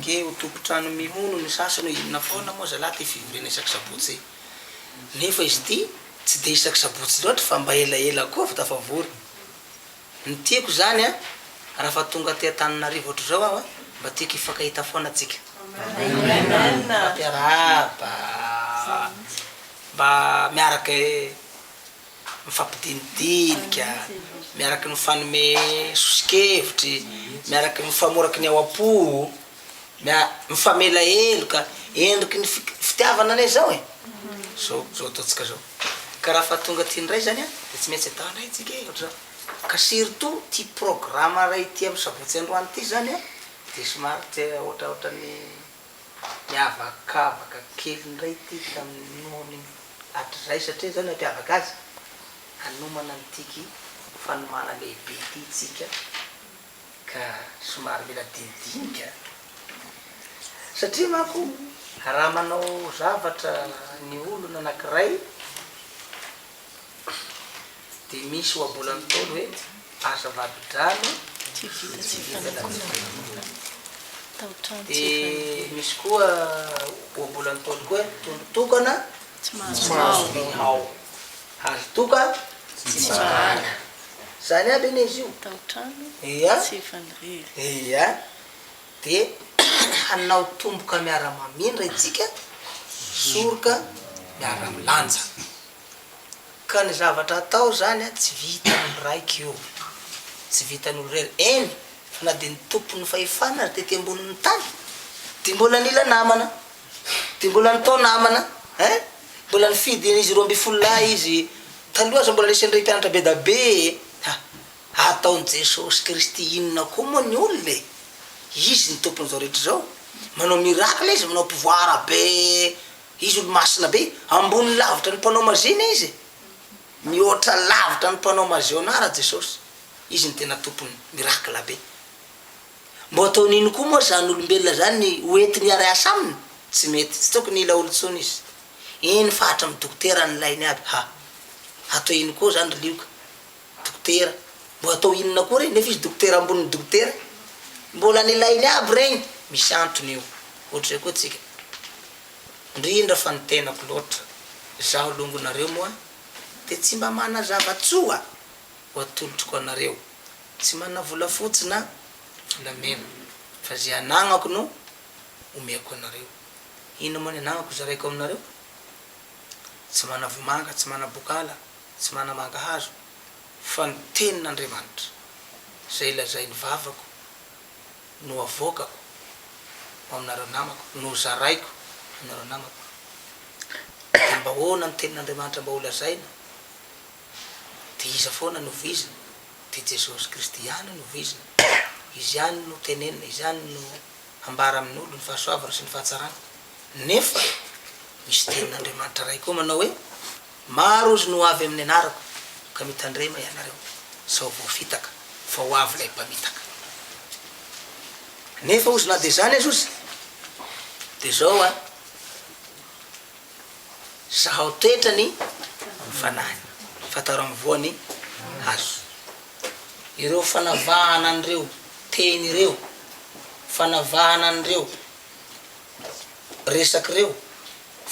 nge ho tompotrano mihono ny sasany hoe inona foana moa zalahy ty fivoriana isaky sabotsy nefa izy ty tsy de isaky sabotsy loatra fa mba elaela koa fa tafavory ny tiako zany a raha fa tonga ty Antananarivo ohatry zao aho a mba tiako hifankahita foana atsika mpiarahaba mba miaraky mifampidinidinika miaraky mifanome sosikevitry miaraky mifamoraky ny ao apo mifamela eloka endriky ny fitiavana anay zao e zao ataotsika zao ka raha fa tonga ty ndray zany a de tsy maintsy atao ndray tsika ohatry zao ka surtout ty programme ray ty amy sabotsy androany ty zany a de somary ty ohatraohatrany miavakavaka kely ndray ty tamin'ny hatrizay satria zany ampiavaka azy anomana nytiky fanomana lehibe ty tsika ka somary mila dinidinika satria manko raha manao zavatra ny olona anankiray de misy oabolany tolo hoe asa vavidrano de misy koa oabolany tolo koa tondrotokana ao azo toka zany aby eny izy io ia de hanao tomboka miara-mamindra itsika soroka miara-milanja ka ny zavatra atao zany a tsy vitan'olo raiky io tsy vitan'olo rery eny fa na de ny tompony fahefana ary tety ambonin'ny tany de mbola nila namana de mbola nitao namana ein mbola nifidy izy 12 izy taloha za mbola lesendray mpianatra be da be ataony Jesosy Kristy inona koa moa ny olona e izy ny tompony zao rehetra zao manao miracle izy manao pouvoir be izy olo masina be ambony lavitra ny mpanao mazina izy mihoatra lavitra ny mpanao mazionara Jesosy izy ny tena tompony miracle be mbo ataony ino koa moa zany olombelona zany hoentiny aray asa aminy tsy mety tsy tokony ila olo-tsony izy iny fahatra amy dokotera ny lainy aby atao ino koa zany lioka dokotera mbo atao inona koa reny nefa izy dokotera amboniny dokotera mbola nilainy aby regny misy antony io ohatrzay koa tsika indrindra fa ny tenako loatra zaho longonareo moa de tsy mba mana zavatsoa ho atolotroko anareo tsy mana vola fotsy na volamena fa zay anagnako no omeko anareo ino moa ny anagnako zaraiko aminareo tsy mana vomanga tsy mana bokala tsy mana mangahazo fa ny tenin'Andriamanitra zay lazay ny vavako no avokako aminareo namako no zaraiko aminareo namako de mba hoana ny tenin'Andriamanitra mba ho lazaina de iza foana no vizina de Jesosy Kristy ihany no vizina izy ihany no tenenina izy ihany no ambara amin'olo ny fahasoavana sy ny fahatsarana nefa misy tenin'Andriamanitra ray koa manao hoe maro ozy no avy amin'ny anarako ka mitandrema ianareo sao voafitaka fa ho avy lay mpamitaka nefa ozy na de zany azy ozy de zao a zaho toetrany fanahy fataro amy voany hazo ireo fanavahana an'ireo teny ireo fanavahana an'ireo resaky reo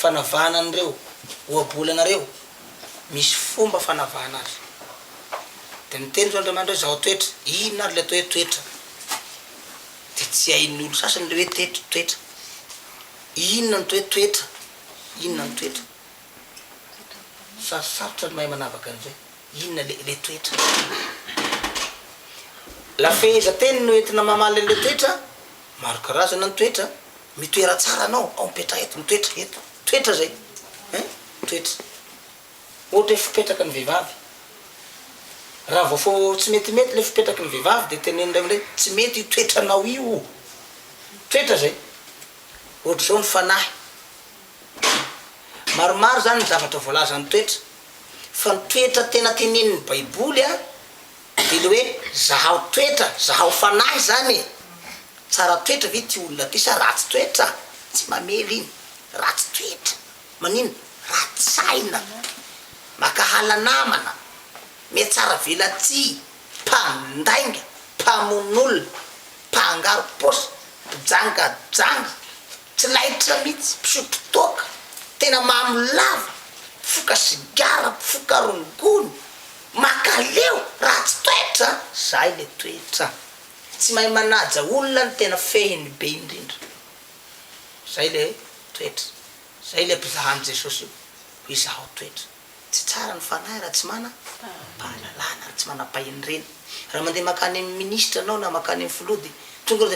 fanavahana an'ireo oabolanareo misy fomba fanavahana azy de miteny zao Andriamanitra hoe zaho toetra ino ary le atao hoe toetra de tsy hain'olo sasany le hoe toetra inona ny toe toetra inona ny toetra sarotra ny mahay manavaka an'izay inona le toetra lafeza teny no entina mamaly le toetra maro karazana ny toetra mitoera tsara anao ao mipetra eto mitoetra eto toetra zay toetra ohatra hoe fipetraka ny vehivavy raha vao fo tsy metimety le fipetraky ny vehivavy de tenenindray amindray tsy mety io toetranao io toetra zay ohatra zao ny fanahy maromaro zany ny zavatra voalaza ny toetra fa ny toetra tena tenenin'ny baiboly a de le hoe zahaho toetra zahaho fanahy zany tsara toetra ve ty olona ty sa ratsy toetra tsy mamely iny ratsy toetra manino ratsy saina makahala namana metsara velatsy mpandainga mpamon'olona mpangaro posy janga tsy lahitra mihitsy mpisotro toaka tena mamolava foka sigara foka rongony makaleo raha tsy toetra zay le toetra tsy mahay manaja olona ny tena fehiny be indrindra zay le toetra zay le mpizahan Jesosy io izaho toetra tsy tsara ny fanahy raha tsy mana pahalalana raha tsy manam-pahendrena raha mandeha makany ministra anao na makany amin'ny filody tonga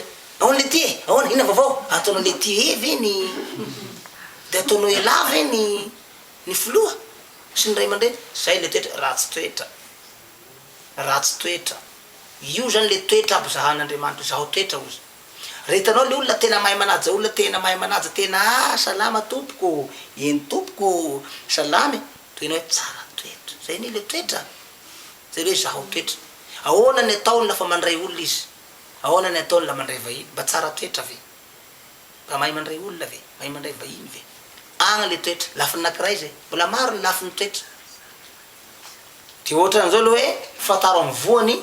ahoana le ty ahoana ina vaovao ataonao le ty evy ny de ataonao elava ny filoha sy ny ray aman-dreny zay le toetra ratsy toetra io zany le toetra aby zahan'Andriamanitra zaho toetra ozy rehetanao le olona tena mahay manaja olona tena mahay manaja tena salama tompoko eny tompoko salamy toinao hoe tsara toetra zay ny le toetra zay hoe zaho toetra ahoana ny ataony lafa mandray olona izy ahoana ny ataony la mandray vahiny mba tsara toetra ve mba mahay mandray olona ve mahay mandray vahiny ve agny le toetra lafiny nakiray zay mbola maro ny lafiny toetra de ohatran'izao aloha hoe fataro amin'ny voany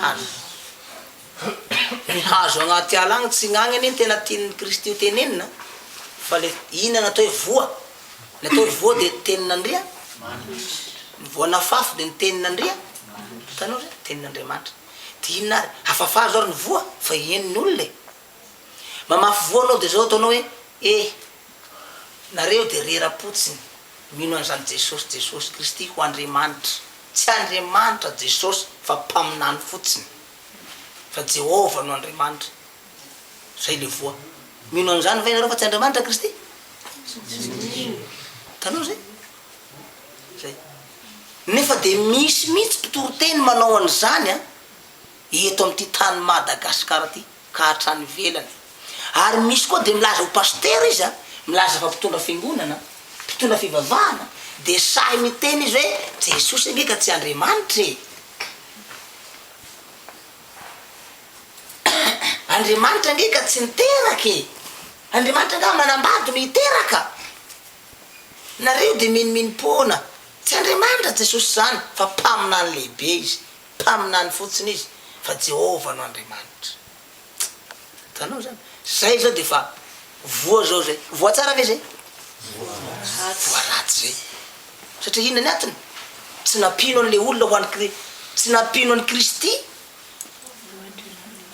hazo ny hazo agnaty ala agny tsy gnagny anie tena tian'ny Kristy io tenenina fa le ina natao hoe voa natao hoe voa de tenin'Andria ny voana fafy de ny tenin'Andria hitanao zay tenin'Andriamanitra de inona ary hafafazo ary ny voa fa ieniny olona mamafy voa anao de zao ataonao hoe nareo de rera-potsiny mino an'izany Jesosy Kristy ho Andriamanitra tsy Andriamanitra Jesosy fa mpaminany fotsiny fa Jehova no Andriamanitra zay le voa mino an'izany va ianareo fa tsy Andriamanitra Kristy tanao zay nefa de misy mihitsy mpitoroteny manao an'izany eto amin'ity tany Madagasikara ty ka hatrany velany ary misy koa de milaza ho pasteur izy milaza fa mpitondra fiangonana mpitondra fivavahana de sahy miteny izy hoe Jesosy angeka tsy Andriamanitra Andriamanitra angeka tsy niteraky Andriamanitra nga manambady miteraka nareo de miniminimpoana tsy Andriamanitra Jesosy zany fa mpaminany lehibe izy mpaminany fotsiny izy fa Jehova no Andriamanitra tanao zany zay zao de fa voa zao zay voa tsara ve zay voa ratsy zay satria inona ny atiny tsy napino an'le olona ho any tsy napino an'ny Kristy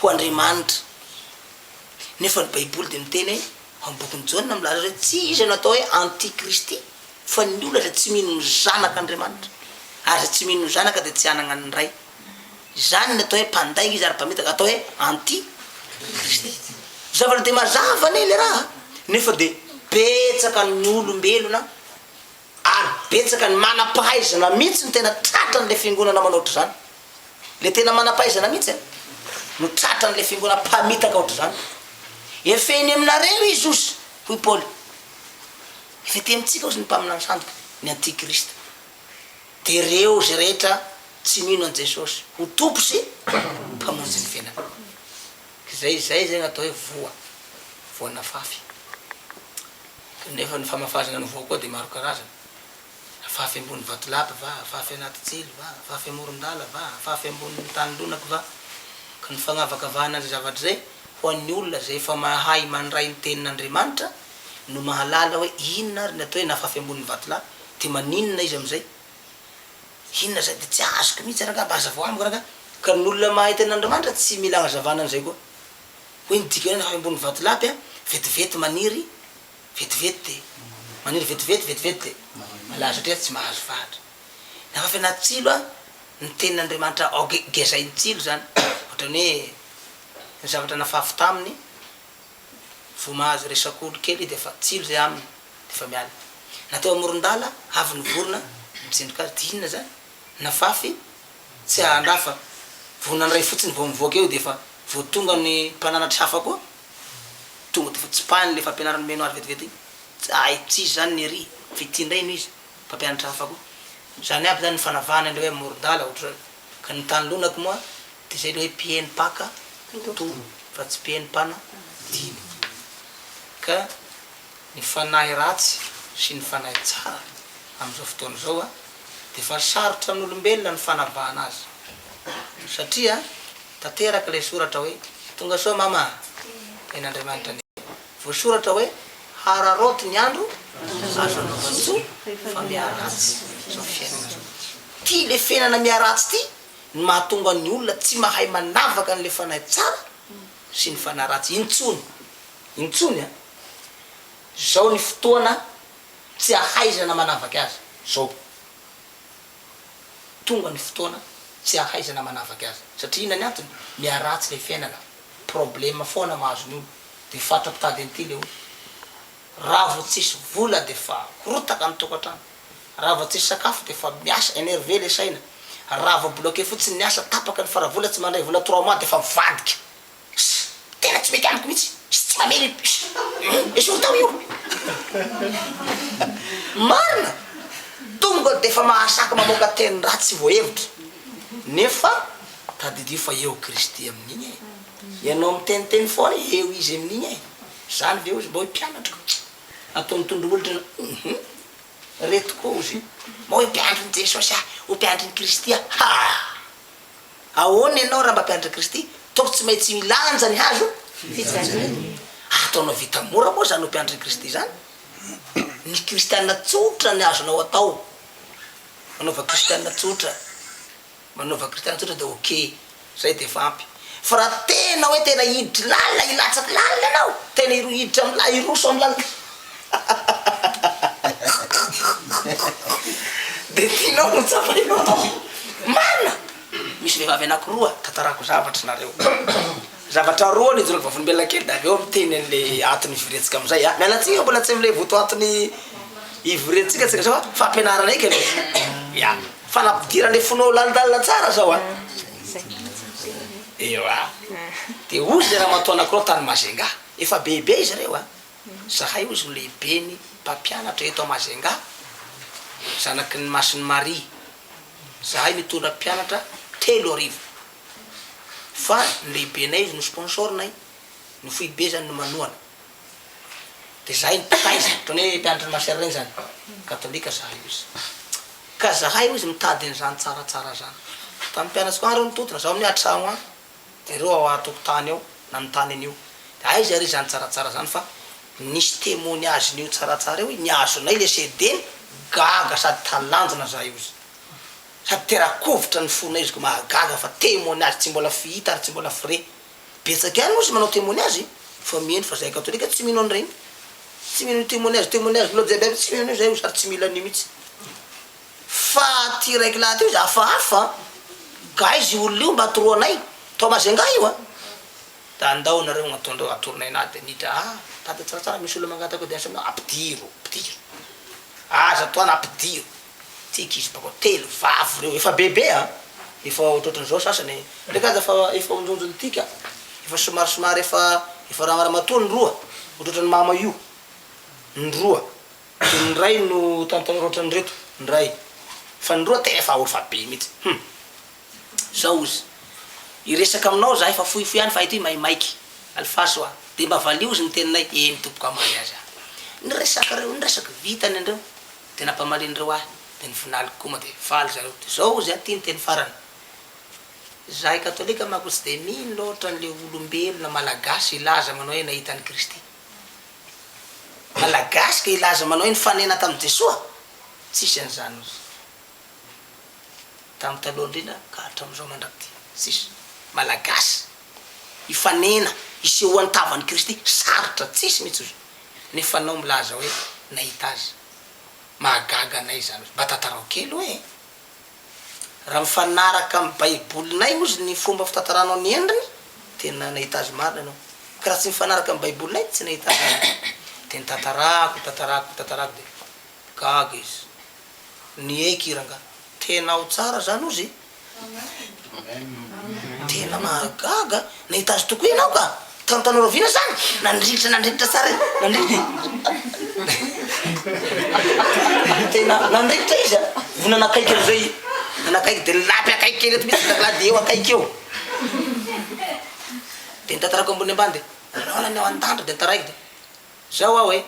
ho Andriamanitra nefa ny baiboly de miteny hoe ambokiny Jaona milaza hoe tsy izy natao hoe antikristy fa ny olona zay tsy mino ny zanak'Andriamanitra ary zay tsy mino ny zanaka de tsy anana ny ray zany natao hoe mpanday izy ary mpamitaka atao hoe antikristy zavatra de mazava ane le raha nefa de betsaka ny olombelona ary betsaka ny manam-pahaizana mihitsy ny tena tratra n'le fiangonana manao zany le tena manam-pahaizana mihitsy no tratra n'le fiangonana mpamitaka ohatry zany efeny aminareo izy osy hoy Paoly efa te amitsika ozy ny mpaminany sandoka ny antikrista de reo zay rehetra tsy mino an Jesosy ho tompo sy mpamonjy ny fiainana zay zay natao hoe voana fafy nefa ny famafazana ny voa koa de maro karazana fafy ambony vatolapa va fafy anaty tsilo va fafy amorondala va fafy ambony tanylonako va ka ny fagnavakavahana ny zavatra zay ho an'ny olona zay efa mahay mandray ny tenin'Andriamanitra no mahalala hoe inona ary natao hoe nafafy ambony vatolapa de maninona izy amizay inona zay de tsy azoko mihitsy raha mba hazavao amiko raha ka ny olona mahay tenin'Andriamanitra tsy mila hazavana an'izay koa hoe nidika hoe nafafy ambony vatolapy vetivety maniry vetivety de maniry vetivety de malaza satria tsy mahazo fahatra nafafy anaty tsilo ny tenin'Andriamanitra gezainy tsilo zany ohatrany hoe ny zavatra nafafy taminy vo mahazo resak'olo kely de fa tsilo zay aminy de fa miala natao amorondala avy ny vorona mitsendrika azy de inona zany nafafy tsy ahandrafa vo nandray fotsiny vo mivoaka eo de fa vo tonga ny mpananatry hafa koa tonga de fa tsy pahany le fampianarany meno azy vetivety igny ay tsisy zany ny ery fitindraino izy mpampianatra hafa koa zany aby zany ny fanavahana le hoe amorondala ohatry ka ny tanylonako moa de zay le hoe pieny paka to fa tsy pieny pana dimy ka ny fanahy ratsy sy ny fanahy tsara am'izao fotoana zao de fa sarotra n'olombelona ny fanavahana azy satria tanteraka le soratra hoe tonga soa mama en'Andriamanitra ny voasoratra hoe hararoty ny andro azo anaovantsy fa miaratsy zao fiainana zao. Ty le fiainana miaratsy ty ny mahatonga ny olona tsy mahay manavaka n'le fanahy tsara sy ny fanahy ratsy. Intsony a zao ny fotoana tsy ahaizana manavaky azy zao, tonga ny fotoana tsy ahaizana manavaky azy satria ina ny antony miaratsy le fiainana, problema foana mahazo ny olo. De fatrapitady an'ity le olo, raha vo tsisy vola de fa korotaka amy tokatrano, raha vo tsisy sakafo de fa miasa énervé le saina, raha vo bloqué fotsiny ny asa tapaka ny faravola tsy mandray vola 3 mois de fa mivadiky. Tena tsy mety amiko mihitsy, tsy mamely esolo tao io marina tonga de fa mahasaky mamoaka teny ratsy voahevitra nefa tadidio fa eo Kristy amin'igny e, ianao miteniteny foana eo izy amin'igny e. Zany ve ozy mba hoe mpianatra ataony tondromolitra reto koa ozy mba hoe mpianatry ny Jesosy ho mpianatry ny Kristy ahoana ianao raha mba mpianatry Kristy toko tsy maintsy milanja ny hazo ataonao vita mora moa zany ho mpianatry ny Kristy zany. Ny kristianina tsotra ny azonao atao, manaova kristianina tsotra, manaova kristianina tsotra de ok zay de fampy. Fa raha tena hoe tena hiditry lalina ilatsaky lalina anao, tena hiditra amla iroso amy lalina de tianao no tsapainao marina. Misy vehivavy anakiroa tantarako zavatra nareo zavatra roa ny joloko vavolombelona kely da aveo miteny an'le atony ivoretsika amizay mialatsika mbola tsy amle voto atony ivoretsika tsika sao fampianarana eky ya fanampidiran'le fonao lalidalina tsara zao eo de ozy le raha matoa anakiroa tany Mazenga efa bebe izy reo zahay ozy lehibeny mpampianatra eto a Mazenga zanaky ny Masiny Marie, zahay mitondra mpianatra 3 fa ny lehibenay izy no sponsornay no foibe zany no manoana de zahay nitaiza toany hoe mpianatra ny Masera regny zany katolika zahay izy ka zahay izy mitady an'izany tsaratsara zany. Tamin'ny mpianatsy koa reo nitotona zaho amin'ny atragno any de reo ao atokotany ao na nitany an'io de aiza ary zany tsaratsara zany fa nisy témoignage-n'io tsaratsara io niazonay le sedeny gaga sady talanjona zahay izy sady terakovitra ny fonay izy ko mahagaga fa témoignage tsy mbola fihita ary tsy mbola frais betsaky any ozy manao témoignage fa miheno fa zahay katolika tsy mino an'iregny, tsy mino témoignage milo jiaby tsy mino zay sary tsy mila an'io mihitsy fa ty raiky laha ty izy hafahafa ka izy olona io mba atoroanay to Mazenga io da andao nareo gn'ataondreo atoronay na de nidra tady tsaratsara misy olo mangatako de asa apidiro aza toana apidiro tiky izy bako 3 vavy reo efa bebe efa ohatran'izao sasany ndreky aza fa efa onjonjony tika efa somary efa raha maramatoa ny roa ohatrany mama io ny roa de ny ray no tantany ohatrany reto ny ray fa ny roa tena efa olo fa be mihitsy zao izy iresaka aminao zahay fa fohifohy any fa ity maimaiky alifaso de mba valio izy ny teninay ny tompoko amaly azy niresaka reo niresaky vitany andreo de nampamalin'reo de nifinaly koma de faly zareo de zao izy ty ny teny farany zahay katolika mako tsy de mino loatra an'le olombelona malagasy ilaza manao hoe nahita ny Kristy malagasy ka ilaza manao hoe nifanena tamin'ny Jesoa tsisy an'izany ozy tamin'ny taloha indrindra ka hatram'izao mandraky ty tsisy malagasy ifanena iseho antavany Kristy sarotra tsisy mihitsy ozy nefa anao milaza hoe nahita azy mahagaga anay zany mba tantarao kely hoe raha mifanaraka amy baibolinay ozy ny fomba fitantaranao ny endriny tena nahita azy marina anao ka raha tsy mifanaraka amy baibolinay tsy nahita azy de nitantarako de gaga izy ny ekiranga tena ao tsara zany ozy tena mahagaga nahita azy toko enao ka tantanao rovina zany nandritra tsara tena nandritra izy vona nakaiky amizay nanakaiky de lapy akaiky kely eto mihitsy la de eo akaiky eo de nitantarako ambony ambany de nanao an-dandro de nitaraiky de zao hoe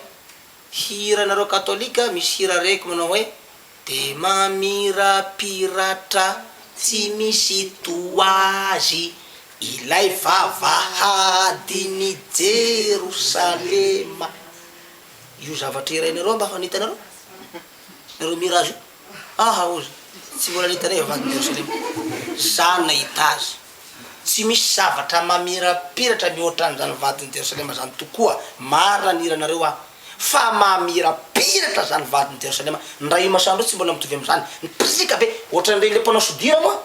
hira nareo katolika misy hira reky manao hoe de mamirapiratra tsy misy toazy ilay vavahadiny Jerosalema. Io zavatra iray nareo mba fanitanareo nareo mirage ozy tsy mbola nitanay vavahadiny Jerosalema zany nahita azy. Tsy misy zavatra mamirapiratra mihoatra an'izany vadiny Jerosalema zany tokoa. Marina niranareo fa mamirapiratra zany vadiny Jerosalema. Ndray masandro tsy mbola mitovy am'izany. Niprisika be ohatran'ireny le mpanao sodira moa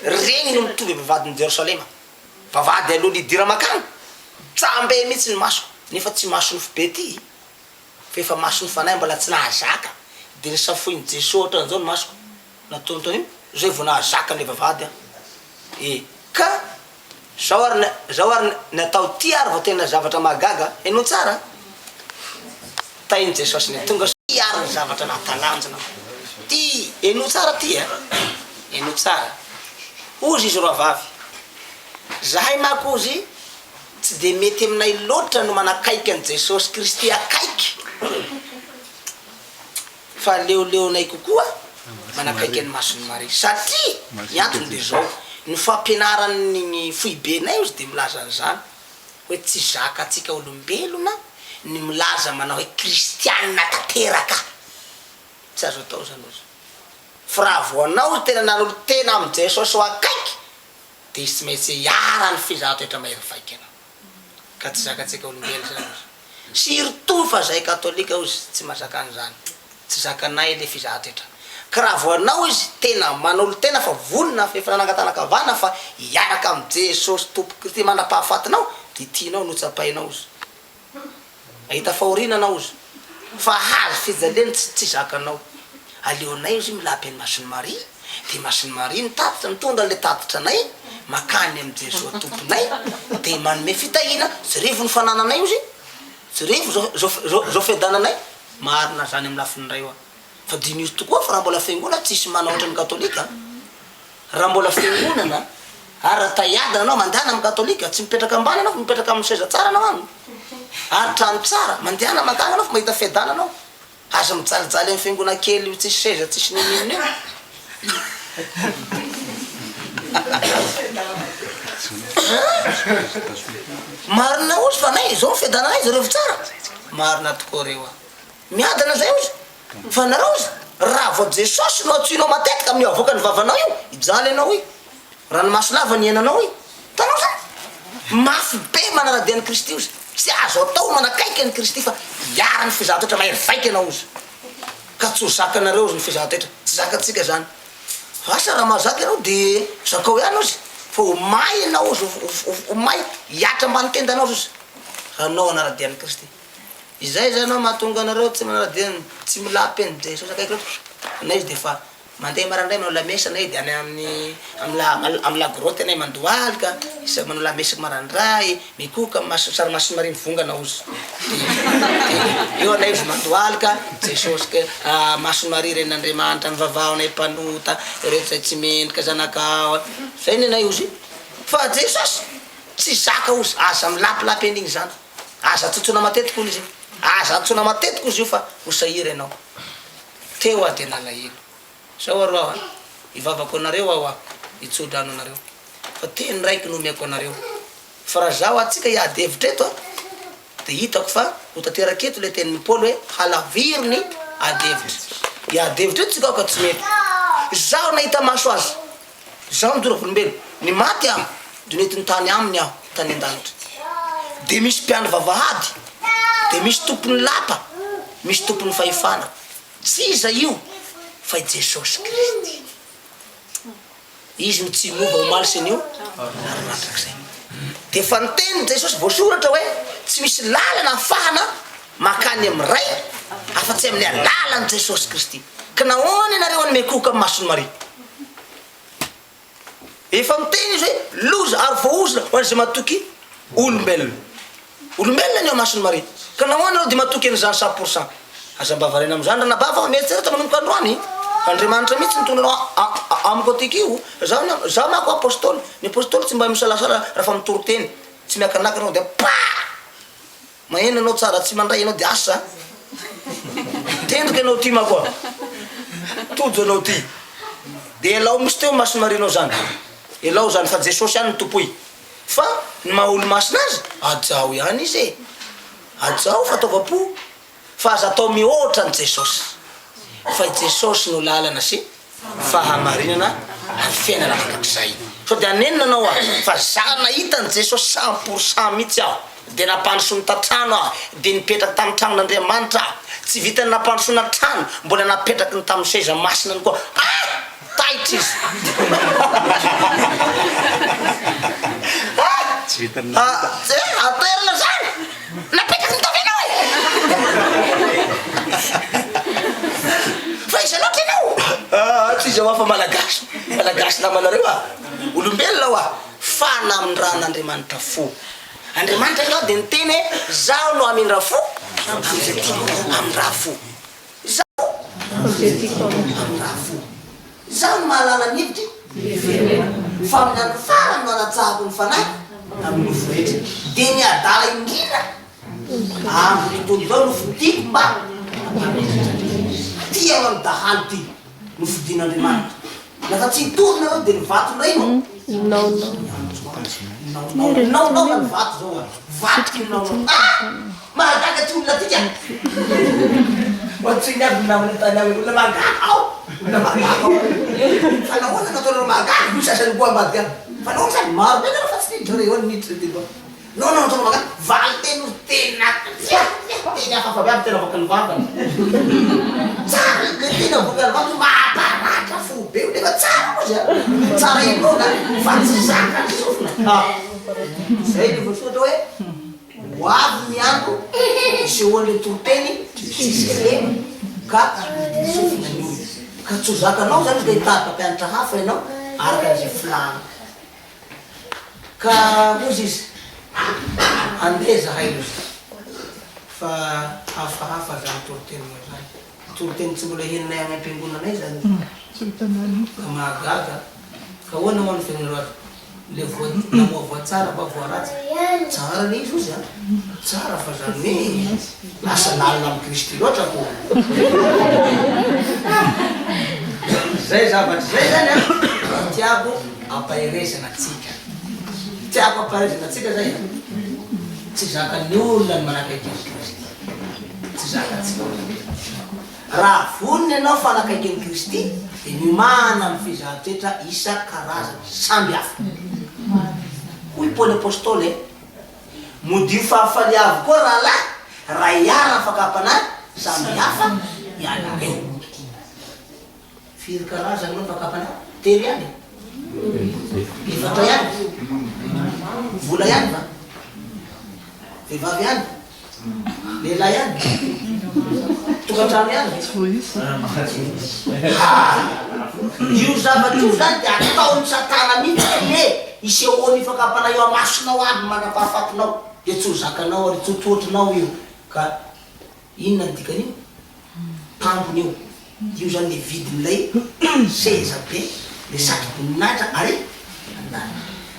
regny no mitovy be vadiny Jerosalema. Vavahady aloha lidira makany tsambe mihitsy ny masoko nefa tsy maso nofo be ty fa efa maso ny fanahy mbola tsy nahazaka de nisafoiny Jesosy ohatran'izao ny masoko nataon'tao io zay vao nahazaka le vavahady ka zao ary natao ty ary vao tena zavatra mahagaga eno tsara tainy Jesosy ny tonga ty ary ny zavatra nahatalanjana ty eno tsara ty eno tsara ozy izy roa vavy zahay mako ozy tsy de mety aminay loatra no manakaiky an Jesosy Kristy akaiky fa leoleonay kokoa manakaiky any masony Maria satria miantony de zao ny fampianaran'ny foibenay ozy de milaza an'izany hoe tsy zaka atsika olombelona ny milaza manao hoe kristianina tanteraka tsy azo atao zany ozy fa raha vo anao tena nanolo tena am Jesosy ho akaiky de izy tsy maintsy hiara ny fizahatoetra mahery vaiky anao ka tsy zaka atsika olombelo zany ozy surtout fa zay katolika ozy tsy mazaka an'izany tsy zakanay le fizahatoetra ka raha vo anao izy tena manolo tena fa vonona fa efa nanangatanakavana fa hiaraka am Jesosy tompo Kristy mandrapahafatinao de tianao no tsapainao ozy ahita fahorina anao ozy fa hazo fijaliany tsy zakanao aleonay ozy milapy any masony Maria de masony Maria nitatitra mitondra le tatitra anay makany am Jesosy tomponay de manome fitahina zerivo ny fanananay ozy zerivo zao fiadananay marina zany amy lafiny ray oa fa dimy izy tokoa fa raha mbola fiangonana tsisy mana ohatran'ny katolika raha mbola fiangonana ary raha taiadana anao mandehana amy katolika tsy mipetraka ambany anao fa mipetraka amy seza tsara anao agny ary trano tsara mandehana makany anao fa mahita fiadana anao aza mijalijaly amy fiangona kely io tsisy seza tsisy ninino io marina ozy fa nay zao fiadananay zarevo tsara marina tokoa reo miadana zay ozy fa nareo ozy raha vo Jesosy no atsoinao matetika amin'ny avoaka ny vavanao io ijaly anao i ranomaso lava ny henanao i tanao zany mafy be manaradian'ny Kristy ozy tsy azo atao manakaiky any Kristy fa hiara ny fizahatoetra mahery vaiky anao ozy ka tsy ho zakanareo ozy ny fizahatoetra tsy zakatsika zany asa raha mahazaka anao de zakao ihany ozy fa omay anao ozy omay hiatra ambany tenda anao ozy anao anaradian'ny Kristy izay zay anao mahatonga anareo tsy manaradiany tsy milapy any Jesosy akaiky loatra na izy de fa mandeha marandray manao lamesa nay de any amy la grotte anay mandoaly ka isa manao lamesaky marandray mikoka sary masony Maria mivongana ozy eo anay ozy mandoaly ka Jesosy ka masony Maria ren'Andriamanitra mivavaonay mpanota reto zay tsy mendrika zanakao zay ny anay ozy fa Jesosy tsy zaka ozy aza milapilapy an'igny zany aza tsotsona matetiky olo izy aza atsona matetiky ozy io fa hosahiry anao teo a de nalahelo sao aroa ivavako anareo aho hitsodrano anareo fa teny raiky no omeko anareo fa raha zao atsika hiady hevitra eto de hitako fa ho tanteraky eto le tenin'ny Paoly hoe halaviriny ady hevitra hiady hevitra eto tsika ka tsy mety zaho nahita maso azy zaho midorako-olombelo ny maty aho de netiny tany aminy aho tany an-danitra de misy mpiany vavahady de misy tompony lapa misy tompony fahefana tsy iza io fa Jesosy Kristy izy no tsy mova omaly sen'io ary mandrak'izay de fa niteny Jesosy voasoratra hoe tsy misy lalana ahafahana makany amy ray afa-tsy amin'ny alalan'i Jesosy Kristy ka nahoany anareo any mekoka amy masony Maria efa miteny izy hoe loza ary voaozona ho an'izay matoky olombelona olombelona ny eo masony Maria ka nahoany anao de matoky an'izany 100% aza mba varena am'izany raha nabava mieritsereta manomboka androany Andriamanitra mihitsy nitondranao amiko atiky io zaho mako apôstôly ny apôstôly tsy mba misalasala raha fa mitoro teny tsy miakanaka anao de pa maheno anao tsara tsy mandray anao de asa tendriky anao ty makoa tojo anao ty de lao misy teo masony Maria anao zany elao zany fa jesosy ihany ny tompoy fa ny maha olo-masina azy ajao ihany izy e ajao fataovam-po fa aza atao mihoatra ny jesosy fa i jesosy no lalana sy fahamarinana ary fiainana arak'izay so de anenina anao a fa za nahita ny jesosy 100% mihitsy aho de nampandrosony tatrano aho de nipetraky tamin'ny tranon'Andriamanitra aho tsy vitany nampandrosona trano mbola napetraky ny tamin'ny seza masina ny koa taitra izy atoerana zany napetraky ny tavenao e fa izy loatra ianao tsy izy ao afa malagasy namanareo a olombelona ao a fana amin'ny ran'Andriamanitra fo Andriamanitra ianao de niteny zaho no amindra fo amin'ny raha fo zaho no mahalala ny hevitry fa amin'ny andro farany no anatsahako ny fanahy amin'ny nofo rehetra de niadala indrindra amin'ny tontolo zao nofodiko mba tia ao amin'ny dahalo ty nofodin'Andriamanitra lafa tsy hitorina ao de ny vato ndray no nao na ny vato zao vatoky nao mahagaga ty olona tika ohatsiny aby namonatany ao olona mahagaga ao olona mahagaga ao fa nahoana nataonao mahagaga io sasany koa ambadiky any fa nahoana sany maro be nao fa tsy niditra eo niditra teba no nataonao mahagaga valy teny tena teny hafafa aby tena avoaka ny vavany tsara le tena avoaka ny vavany mahataratra fo be nefa tsara moa zay tsara inona fa tsy zaka ny sofina zay le voasoatra hoe hoavy ny andro sehoan'le toroteny sisyle ka sofina ny olo ka tsy ho zakanao zany de hitady mpampianatra hafa ianao araka zay filana ka ozy izy andeha zahay lozy fa hafahafa zany toroteny moa zany toroteny tsy mbola heninay amin'ny am-piangonanay zany ka mahagaga ka hoana moa ny fiainanazy le namoa voatsara mba voaratsy tsara ny izy ozy a tsara fa zany hoe lasa lalina amin'ny Kristy loatra ko zay zavatry zay zany a tiako ampahiresana atsika tiako ampahiresana atsika zay tsy zakan'ny olona ny manakaiky ny Kristy tsy zakatsika raha voniny ianao fanakaiky ny Kristy de miomana amin'ny fizahatoetra isan-karazany samby hafa hoy Paoly apôstôly modio fahafaliavo koa raha lahy raha iara ny fakapanahy samby hafa miala reo firy karazany no fakapanahy telo ihany efatra ihany vola ihany va vehivavy ihany lehilahy ihany tokantrano ihany io zavatry io zany de ataony satana mihitsy le isehoany fakapana eo amasinao aby manapahafatinao de tsy ho zakanao ary tsy ho toatrinao io ka inona ny dikan'io tampony io zany le vidin'ilay seza be le satroboninahitra ary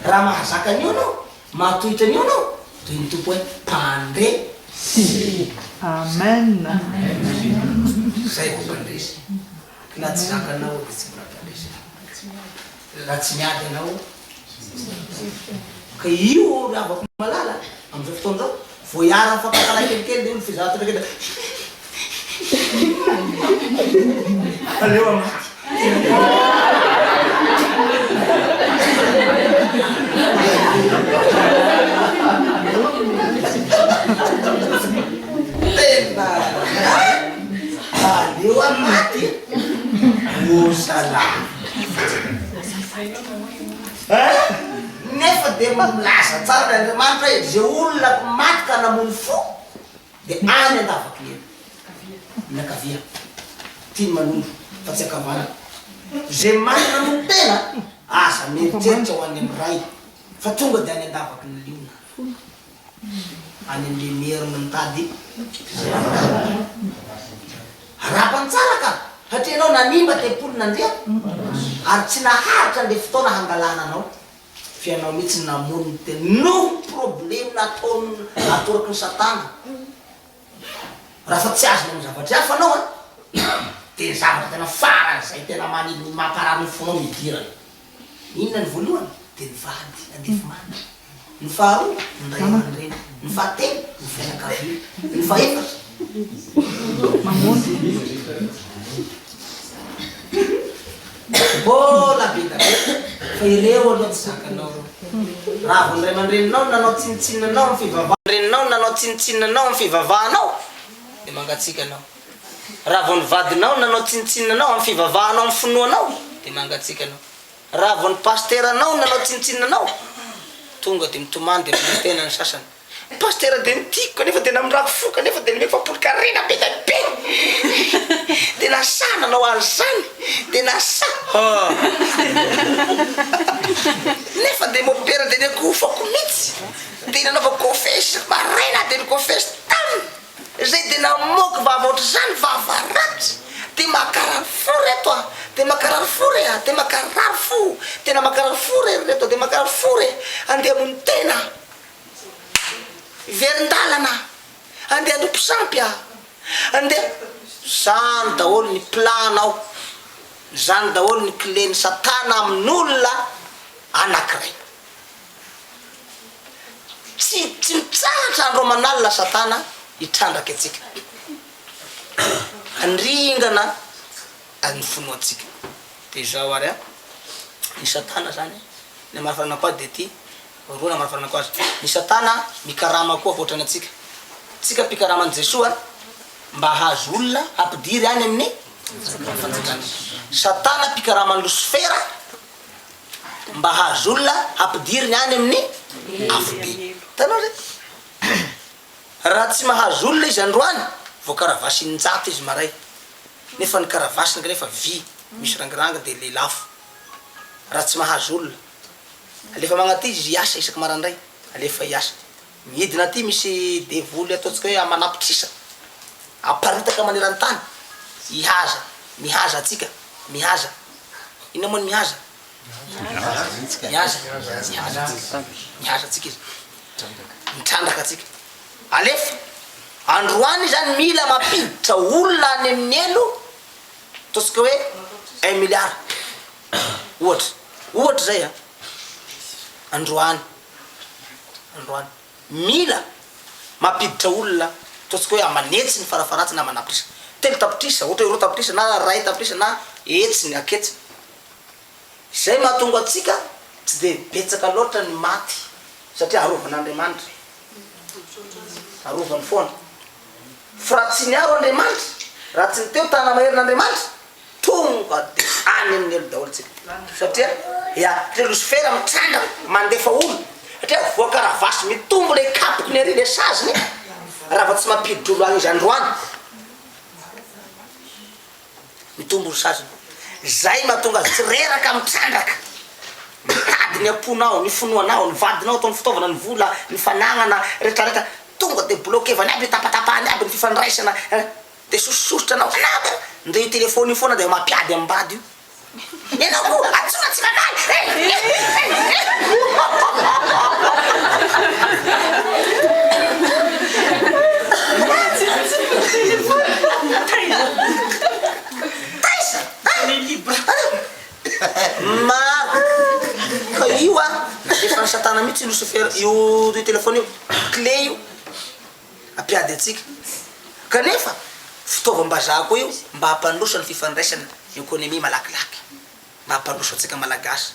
raha mahazakany io nao mahatohitrany io nao toy ny tompo hoe mpandre amen zay vo mpandresy laha tsy zakanao de tsy mbola mpandresy raha tsy miady anao ka io avako malala am'izao fotoana zao vo iara fakakala kelikely de olo fizahatra kely aleo amaty tena aleo amaty osala nefa de milaza tsara n'Andriamanitra hoe zay olona maty ka namono fo de any andavaky lena miakavia tiany manondro fa tsy akavana zay maty namono tena asa meritreritra ho any amin'ny ray fa tonga de any andavaky ny liona any am'le merina mitady arapany tsara ka satria anao nanimba tempolo nandria ary tsy naharitra le fotoana hangalana anao fianao mihitsy namono ny tena no problème nataony atoraky ny satana raha fa tsy azona amy zavatry hafa anao a de ny zavatra tena farany zay tena manino mamparary ny fonao midirany inona ny voalohany dia nivady andefimana, ny faharoa ny ray aman-dreny, ny fahatelo ny fianakaviana, ny fahaefatra mbola be da fa ireo aloha tsy zakanao raha vao ny ray aman-dreninao nanao tsinitsinanao amin'ny fivavahanao, nanao tsinitsinanao amin'ny fivavahanao dia mangatsika anao. Raha vao ny vadinao nanao tsinitsinanao amin'ny fivavahanao amin'ny finoanao dia mangatsika anao. Raha vao ny pasteranao nanao tsinitsinanao tonga dia mitomany dia mitena ny sasany. Pastera dia nitiko kanefa dia namindrako fo kanefa dia nimeko fampoli-karena be da be dia nasa nanao an'izany dia nasa nefa dia mopera dia nekofako mihitsy dia nanaova confesse maraina dia niconfesse taminy zay dia namoky vava ohatr'izany vavaratsy dia makarary fo reto a dia makarary fo re a dia makarary fo tena makarary fo re reto dia makarary fo re andeha mony tena verin-dalana andeha andompo sampy a andeha zany daholo ny planao zany daholo ny clé-ny satana amin'olona anankiray tsy mitsahatra andro manalina satana hitrandraka atsika andringana ny finoatsika dia zao ary a ny satana zany ny amarafarana koa dia ty roana amarafarana koa azy ny satana mikarama koa voatrany atsika tsika mpikaraman'i Jesoa mba hahazo olona ampidiry any amin'ny fanjakana. Satana mpikaraman'i Lucifera mba hahazo olona ampidiry any amin'ny afobe. Tanao re raha tsy mahazo olona izy androany vao karavasininjato izy maray nefa ny karavasiny kanefa vy misy rangiranga dia lelafo. Raha tsy mahazo olona alefa magnaty izy hiasa isaky marandray alefa hiasa midina aty misy devoly ataontsika hoe amanapitrisa aparitaka maneran-tany mihaza mihaza atsika mihaza ina moa ny mihaza mihaza mihaza atsika izy mitrandraka atsika alefa androany zany mila mampiditra olona any amin'ny elo ataontsika hoe 1 milliard ohatra zay a androany mila mampiditra olona ataontsika hoe amanetsy ny farafaratsy na manapitrisa telo tapitrisa ohatra hoe 2 tapitrisa na ray tapitrisa na etsiny aketsy zay mahatonga atsika tsy dia betsaka loatra ny maty satria arovan'Andriamanitra arovany foana fa raha tsy niaro Andriamanitra raha tsy niteo tana maherin'Andriamanitra tonga dia any amin'ny elo daholo tsika satria satria Lucifera mitrandraka mandefa olo satria voakaravasy mitombo le kapoky ny ary le saziny raha va tsy mampiditra olo any izy androany mitombo olo saziny zay mahatonga azy tsy reraka mitrandraka mitady ny amponao ny finoanao ny vadinao ataony fitaovana ny vola ny fanagnana rehetrarehetra tonga dia bloquevany aby tapatapahany aby ny fifandraisana dia sosososotra anao anaby ndre io telefony io foana dia mampiady ambady io ianao ko atsona tsy makaly ka io a efa ny satana mihitsy Lucifera io telefony io clé io ampiady atsika kanefa fitaovam-bazaha koa io mba hampandroso ny fifandraisana économie malakilaky mba hampandroso atsika malagasy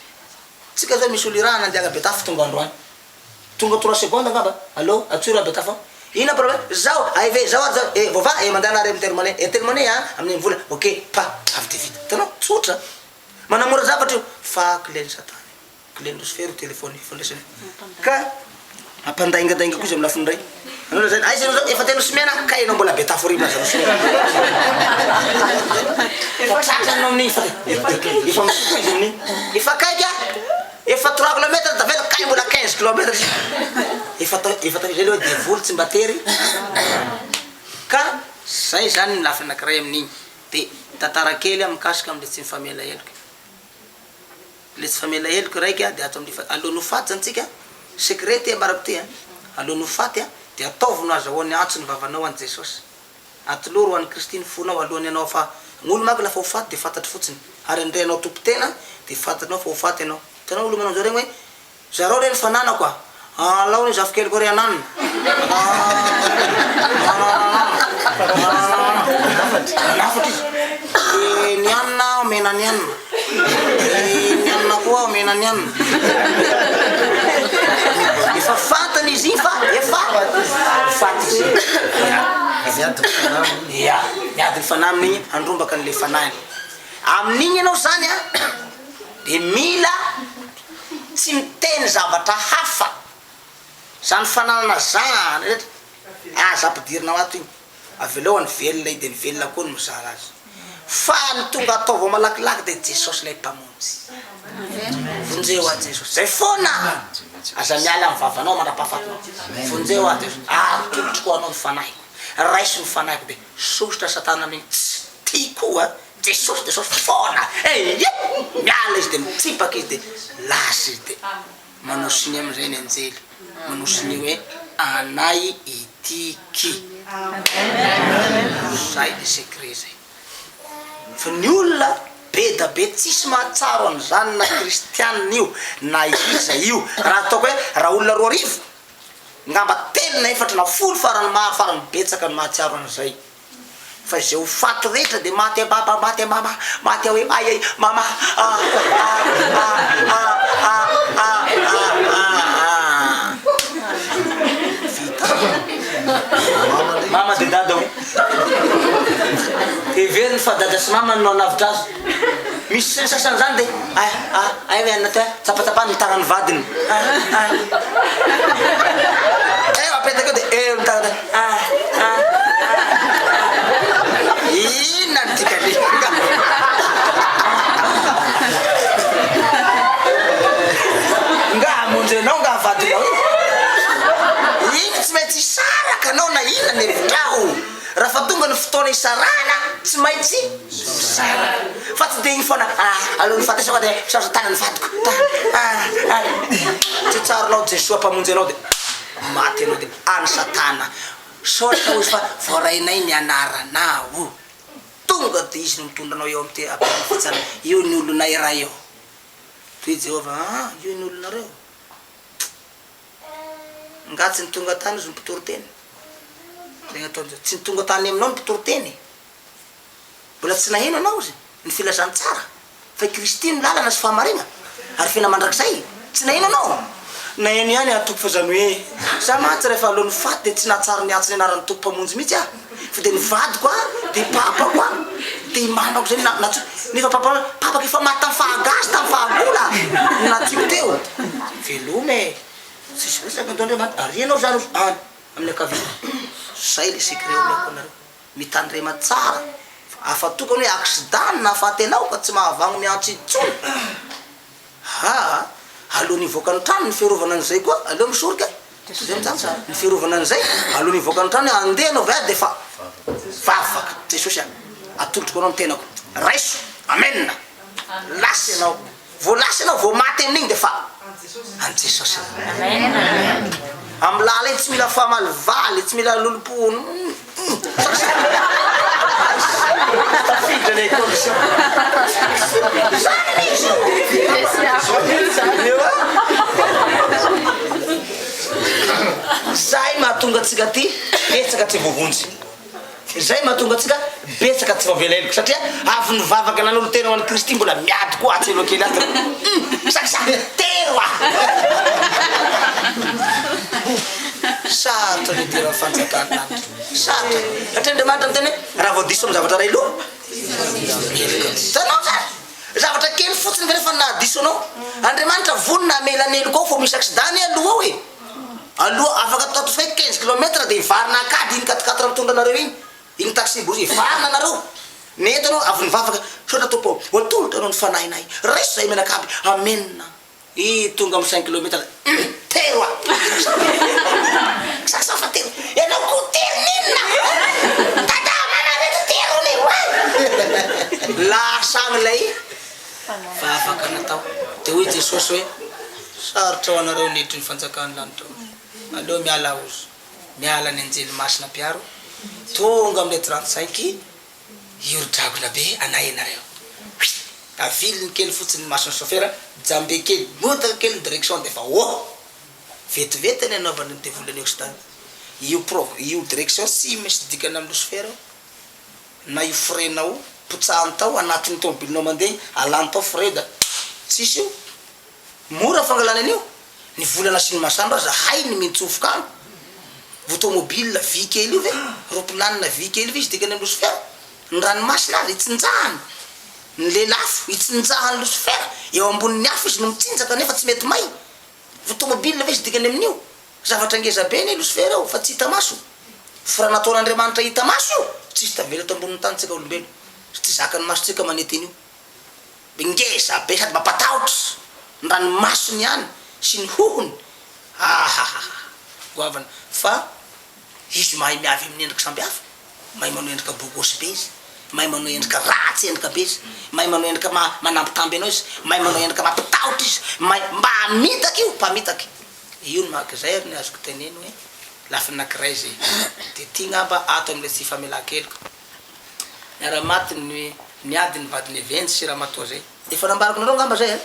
tsika zao misy olo iraha nandiaga betafo tonga androany tonga 3 secondes angamba allo atsiro betafo ina problème zao aive zao zao vova mandana ary telemone amin'ny vola ok pa avy de vita tanao tsotra manamora zavatra io fa clé-ny satana clé-ny Lucifera telefony fifandraisana ka ampandaingandainga koa izy amin'ny lafiny ray anao zany ay zao efa teno semena ka ianao mbola betafo rima zao semena efa tratranao amin'igny fa efa misoka izy amin'igny efa kaika efa 3 kilomètre davela kay mbola 15 kilomètre efa zay loha devoly tsy mba tery ka zay zany ny lafiny anankiray amin'igny dia tantara kely mikasika am'le tsy mifamela heloka le tsy famela heloka raiky dia ato amin'ny alohan'ny faty zany tsika secret ty ambarako ty alohan'ny faty dia ataovino azahoan'ny antso ny vavanao an Jesosy atoloro ho an'ny Kristy ny fonao alohany ianao fa gn'olo manko lafa ho faty dia fantatry fotsiny ary ndray anao tompo tena dia fantanao fa ho faty ianao tanao olo manao zao regny hoe zareo reny fanana koa lao ny zafokely koa re ananina nafatra izy ny anina omena ny anina ny anina koa omena ny anina efa fantany izy iny fa efa faty izy ia miady ny fanahy amin'igny andrombaka an'le fanahiny amin'igny ianao zany a de mila tsy miteny zavatra hafa zany fananana zany rehetra zampadirinao ato igny avy aleoany velona i de ny velona koa ny mizara azy fa ny tonga ataova malakilaky de Jesosy lay mpamonjy vonjeo a Jesosy zay foana aza miala amin'ny vavanao mandrapahafatinao vonjeo a Jesosy atolotry koa anao ny fanahiko raiso ny fanahiko de sosotra satana amin'igny tsy tiako a Jesosy foana miala izy de mitsipaky izy de lasa izy de manao siny am'izay ny anjely manao siny hoe anay itiky zay de secret zay fa ny olona be da be tsisy mahatsaro an'izany na kristianina io na iza io raha ataoko hoe raha olona 2 arivo ngamba 3 na 4 na 10 farany maro farany betsaka ny mahatsiaro an'izay fa zay ho fato rehetra de maty baba maty mama maty hoe ay mama mama de dada hoe everiny fa dada sy mama no navitra azy misy sen sasany zany de ay hoe anata tsapatapany mitagna ny vadiny apetaka de mitagna inona ny tikany nga amonjenao nga vadinao igny tsy maintsy isaraka anao na ina ny hevitrao raha fa tonga ny fotoana isarana tsy maintsy fa tsy de igny foana aloha ny fatesa de sarosa tana ny vadiko tsy tsaronao Jesoa mpamonjy anao de maty anao de any satana soratra izy fa voarainay ny anaranao tonga de izy no mitondra anao eo amty apifitsana io ny olonay raha eo toy Jehova io ny olonareo ngatsy ny tonga tany izy ny mpitoroteny zegny ataon'zay tsy ny tonga tany aminao ny mpitoroteny mbola tsy naheno anao izy ny filazany tsara fa Kristy ny lalana sy fahamarina ary fina mandrakizay tsy naheno anao naheno ihany atoko fa zany hoe za matsy rehefa alohan'ny faty de tsy nahatsara niatsy ny anaran'ny tompo mpamonjy mihitsy a fa de ny vadiko a de papako a de mamako zay nefa papako efa maty tamy fahagasy tamy fahagola natsiko teo velome tsisy resaka androandriamanitra arianao zany any amin'ny akavia zay le secret omeko anareo mitandrema tsara afa tokany hoe accident na afatenao ka tsy mahavagno miantso itsony aloha nivoaka ny trano ny fiarovana an'izay koa aleo misorika zay mijansa ny fiarovana an'izay aloha nivoaka ny trano andeha anao vay de fa afaka Jesosy atolotroko anao ny tenako raiso amen lasy anao voalasy anao vo maty amin'igny de fa an Jesosy amy lala iny tsy mila famalivaly tsy mila lolopono zay mahatonga atsika ty betsaka tsy vovonjy zay mahatonga atsika betsaka tsy vaveleloko satria avy nivavaka nan'olo tena ho an'ny Kristy mbola miady koa atselo kely ato sakisa tero satra ny tera fanjakana satra satria Andriamanitra miteny raha vao diso amy zavatra ray loha tanao zany zavatra kely fotsiny rehefa nahadiso anao Andriamanitra vonina amelanelo koa fo misy accident aloha hoe aloha afaka tato hoe 15 km de ivarina akady iny 4 mitondra anareo igny taxi bozy ivarina anareo neto anao avy nivavaka sotra tompo atolotra anao ny fanahinay raiso zay menakaby amenna tonga amy 5 km tero saksa fa tero ianao ko tero ninna tata mana reto tero ni lasa am'lay fa afaka natao de hoe Jesosy hoe sarotra ho anareo niditry ny fanjakany lanitra aleo miala ozy miala ny anjely masina piaro tonga amle 35 iro-dragona be anay anareo aviliny kely fotsiny masony chauffeur jambe kely motaka kely direction defa vetivety ny anaovany ny devolany eo sy tany io direction sy misy dikany amin'ny chauffeur na io freinao potsahany tao anatin'ny tomobilinao mandeha alany tao frein da tsisy io mora fangalana an'io ny volana sy ny masandro aza hay ny mintsofoka agny vo tomobile vy kely io ve roplanina vy kely io izy dikany amin'ny chauffeur ny ranomasina azy itsinjahany ny lelafo itsinjahany chauffeur eo ambonin'ny afo izy no mitsinjaka nefa tsy mety may vo tomobile ve izy dikany amin'io zavatra ngeza be ny chauffeur eo fa tsy hita maso fa raha nataon'Andriamanitra hita maso io tsisy tavela eto ambonin'ny tany tsika olombelo tsy zakany masotsika manety an'io ngeza be sady mampatahotra ny ranomasony ihany sy ny hohony goavana fa izy mahay miavy amin'ny endrika samby hafa mahay manao endrika bogosy be izy mahay manao endrika ratsy endrika be izy mahay manao endrika manampitamby anao izy mahay manao endrika mampitahotra izy mba mitaky io mpamitaky io ny mahakizay ary ny azoko teneny hoe lafa nakiray zay de ty ngamba ato am'le tsy famelan-keloka miara-maty miady ny vadiny ventsy sy raha matoa zay efa nambarako nareo ngamba zay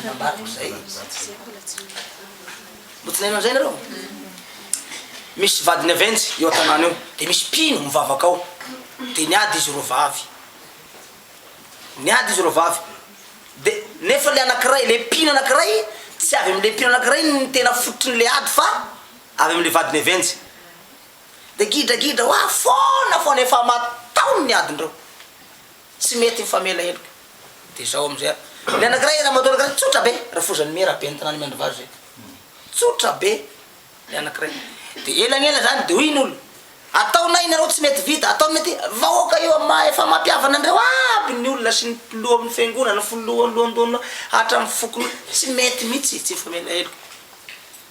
nambarako zay mbotsinaino an'izay nareo misy vadiny ventsy eo an-tanàna eo de misy pino mivavaka ao de niady izy ro vavy de nefa le anakiray le pino anakiray tsy avy am'le pino anakiray ny tena fototry le ady fa avy am'le vadiny ventsy de gidra hoa fona efa mataony ny adindreo tsy mety mifamela heloka de zao am'izay le anakiray raha matao anakiray tsotra be raha fozany me raha be ny tanàny miandro vazy zay tsotra be le anakiray de elagnela zany de hoy n'olo ataonay nareo tsy mety vita atao mety vahoaka eo efa mampiavana andreo aby ny olona sy ny loha amin'ny fiangonana foloalohandoana hatramin'ny fokony tsy mety mihitsy tsy mifamela heloka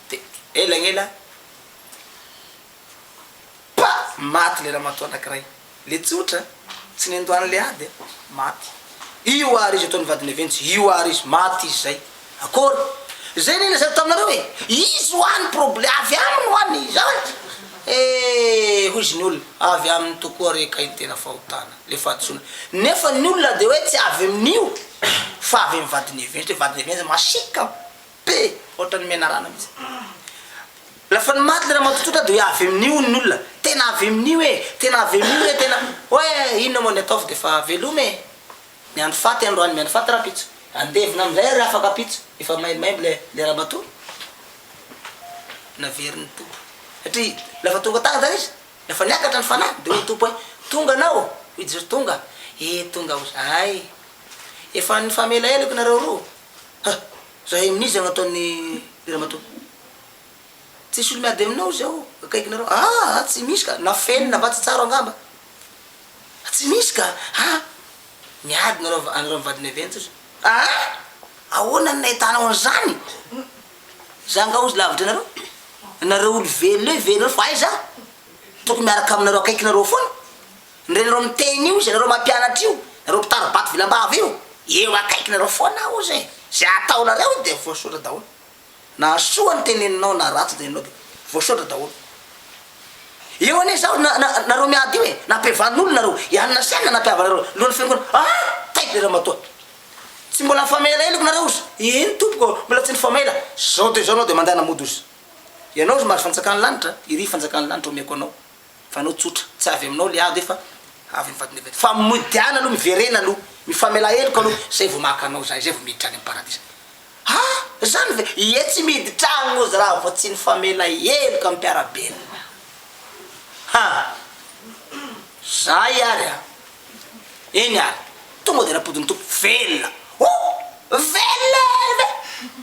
de elagnela maty le raha matoa anakiray le tsotra tsy nendoany le ady maty io ary izy ataony vadiny ventsy io ary izy maty izy zay akory zay nena zay taminareo hoe izy hoany problème avy aminy hoany zao hoy izy ny olona avy aminy tokoa reka iny tena fahotana le fahadisoana nefa ny olona de hoe tsy avy amin'io fa avy amin'ny vadiny ventsy hoe vadiny ventsy masika be ohatrany menarana mihitsy lafa ny maty le raha matotsotra de hoe avy amin'io ny olona tena avy amin'io tena avy amin'io tena hoe inona moa ny ataovy de fa velomy ny andro faty androany miandro faty raha pitso andevina am'izay raha afaka pitso efa maimaimby le raha matoa naverin'ny tompo satria lafa tonga tagna zany izy lafa niakatra ny fanahy de hoe tompo hoe tonga anao izy tonga tonga zay efa ny famela elako nareo roa zahay amin'izy agnataony le raha matoa tsisy olo miady aminao zao akaiky nareo tsy misy ka nafeny navatsy tsara angamba tsy misy ka miady nareo mivadiny ventsy izy ahoana ny nahitanao an'izany zanga ozy lavitra nareo olo velonareo fa ay za tokony miaraka aminareo akaiky nareo foana nrenareo miteny io zay nareo mampianatra io nareo mpitaribaty vilambava eo akaiky nareo foana o zay ataonareo de voasotra daholo na soa ny teneninao na ratsy teneninao de voasotra daholo eo ane zao nareo miady io nampiavan'olo nareo ianona siana nampiavanareo lohan'ny fiangonana taiky le raha matoa tsy mbola nifamela eloko nareo izy iny tompoko mbola tsy nifamela zao de zao anao de mandeha namody ozy ianao izy mary fanjakany lanitra iry fanjakany lanitra omeko anao fa anao tsotra tsy avy aminao le ady fa avy mivadiny ventsy fa modiana aloha miverena aloha mifamela eloko aloha zay vo maka anao zay vo miditra any amin'ny paradisa zany ve tsy miditra agny ozy raha vo tsy nifamela eloka amin'ny mpiarabelona zay ary eny ary tonga de rapodiny tompo velona velona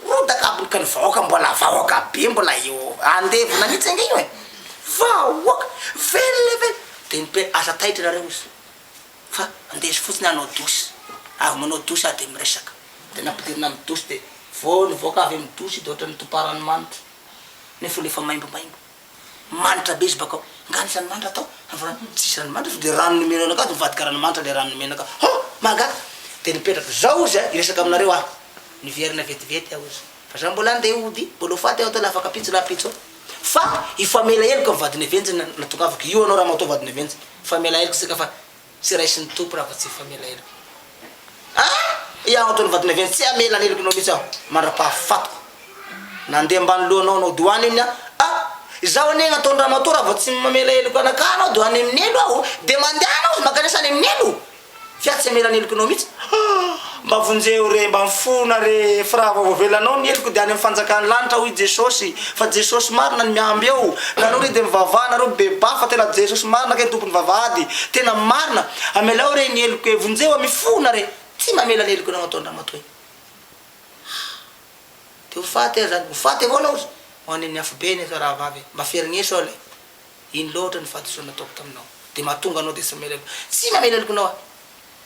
rodaka abiny ka ny vahoaka mbola vahoaka be mbola eo andevona mihitsy ange io vahoaka velona de nipe asa taitra nareo izy fa andesy fotsiny anao dosy avy manao dosy de miresaka de nampidirina amy dosy de vo nivoaka avy amy dosy de ohatrany toparany manitra nefa lefa maimbomaimbo manitra be izy bakao ngany ranomanitra atao tsisy ranomanitra de rano nomena anaka de mivadika ranomanitra le rano nomena anaka magaga de nipetraka zao izy iresaka aminareo niverina vetivety aho izy fa za mbola andeha ody mbola faty aho atao lafaka pitso la pitso fa ifamela eloko mivadiny ventsy natongavako io anao raha matao vadiny ventsy famela eloko sika fa tsy raisin'ny tompo raha fa tsy famela eloko Iaho atao ny vadiny avy tsy amela nelikinao mihitsy aho mandra-pahafatoko nandeha ambany lohanao anao doany iny zaho anegna ataony ramatoa raha vao tsy mamela heliko anaka anao doany amin'ny elo aho de mandeha anao izy makanesany amin'ny elo fia tsy amela nelikinao mihitsy mba vonjeo re mba mifona re firaha vao velanao ny heliko de any amin'ny fanjakany lanitra hoy Jesosy fa Jesosy marina ny miamby eo nanao re de mivavaha nareo beba fa tena Jesosy marina ke tompony vavahady tena marina amelao re ny heliko e vonjeo mifona re tsy mamela neliko anao ataony ramatoa de hofaty zany hofaty avao anao ho any afobeny fa raha vavy mba ferigneso ao le iny loatra ny fahadisoana ataoko taminao de mahatonga anao de tsy mamela heliko anao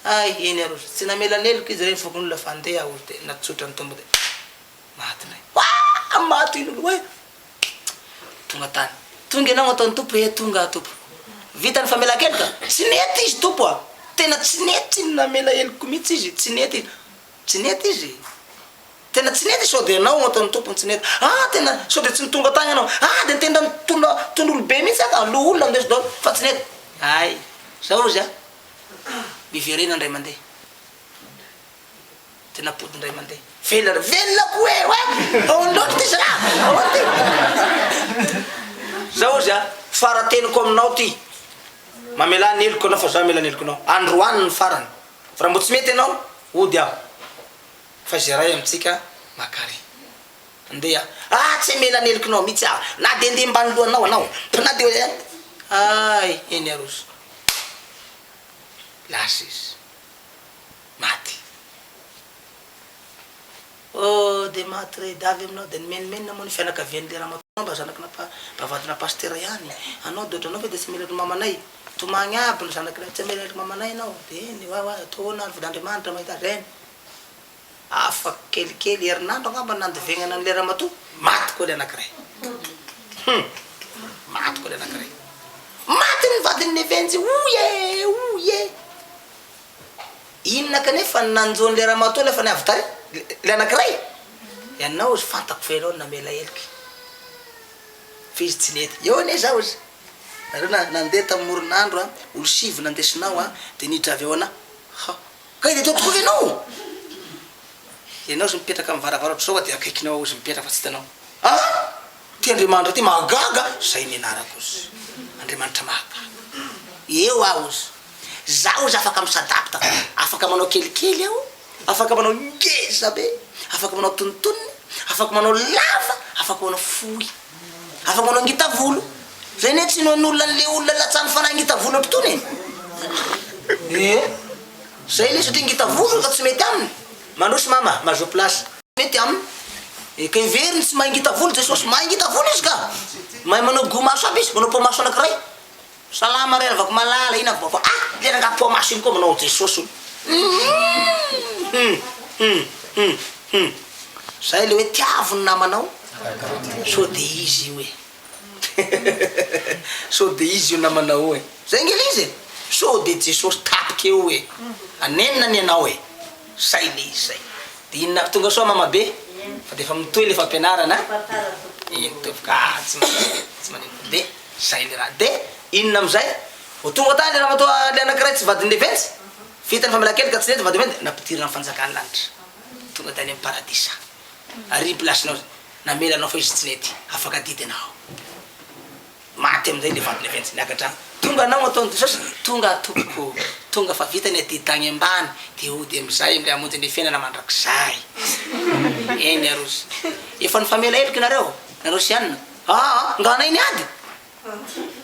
ay eny arozy tsy namela neliko izy reny fokon'olo lafa andeha ozy de natsotra ny tombo de maty nay maty iny olo tonga tany tonga anao ataony tompo tonga tompo vita ny famela-kelika tsy nety izy tompo tena tsy nety iny namela heliko mihitsy izy tsy nety izy tena tsy nety sao de anao ataony tompony tsy nety tena sao de tsy nitonga tagny anao de tenda tondolo be mihitsy aka lo olona amindesy daholo fa tsy nety ay zao izy miverena andray mandeha tena pody ndray mandeha velako aony loatra ty zara aoty zao izy farateniko aminao ty mamela neliko anao fa za mela neliko anao androany ny farany fa raha mbo tsy mety anao ody aho fa zay ray amitsika makary andeha tsy mela neliko anao mihitsy na de ndeha mbany lohanao anao na de ay eny arozy lasa izy maty de maty re davy aminao de nimenimenina moa ny fianakavian'le ramatoa mba zanakina mpavadina pastera ihany anao de ohatranao fa de tsy mela mamanay tomagny aby ny zanakina tsy mela mamanay anao de eny ataona ny vod'Andriamanitra mahita zany afaka kelikely herinandro angamba nandivegnana an'le ramatoa maty koa le anankiray maty koa le anankiray maty ny vadiny nevenjy oye inona kanefa nanjon'le ramatoa lefa ny avy tary le anankiray ianao izy fantako felao namela heliky fa izy tsy nety eo ane zao izy nareo nandeha tamin'ny moronandro olo sivy nandesinao de nidra avy eo ana ka de tao tokoa ianao ianao izy mipetraka amin'ny varavara zao de akaikinao izy mipetraka fa tsy hitanao ty Andriamanitra ty mahagaga zay nianarako izy Andriamanitra mahagaga eo aho izy zaho izy afaka misadapta afaka manao kelikely aho afaka manao ngeza be afaka manao tontonony afaka manao lava afaka manao fohy afaka manao ngita volo zay ne tsy noan'olona n'le olona latsany fanahy ngita volo ampitony zay le satria ngita volo ka tsy mety aminy mandrosy mama mazo place mety aminy ka iveriny tsy mahay ngita volo Jesosy mahay ngita volo izy ka mahay manao gomaso aby izy manao pomaso anankiray salama re avako malala ina avako le ranga pomaso iny koa manao Jesosy zay le hoe tiavony namanao so de izy io so de izy io namanao zay ngely izy so de Jesosy tapiky eo anenina ny anao say le izy zay de inona tonga soa mama be fa de efa mitoy le fampianarana tovoka tsy maneno de say le raha de inona amizay ho tonga tany le ramatoa le anankiray tsy vadiny leventsy vita ny famela-kely ka tsy nety vady mety napitirina amin'ny fanjakany lanitra tonga tany amin'ny paradisa ary placenao namelanao fa izy tsy nety afaka didy anao maty amizay le vady leventsy niakatrano tonga anao ataony Jesosy tonga tompoko tonga fa vita ny ady tagny ambany de ody amizay amle amonjy ny fiainana mandrakizay eny arozy efa ny famela heliky nareo sy anina nganay niady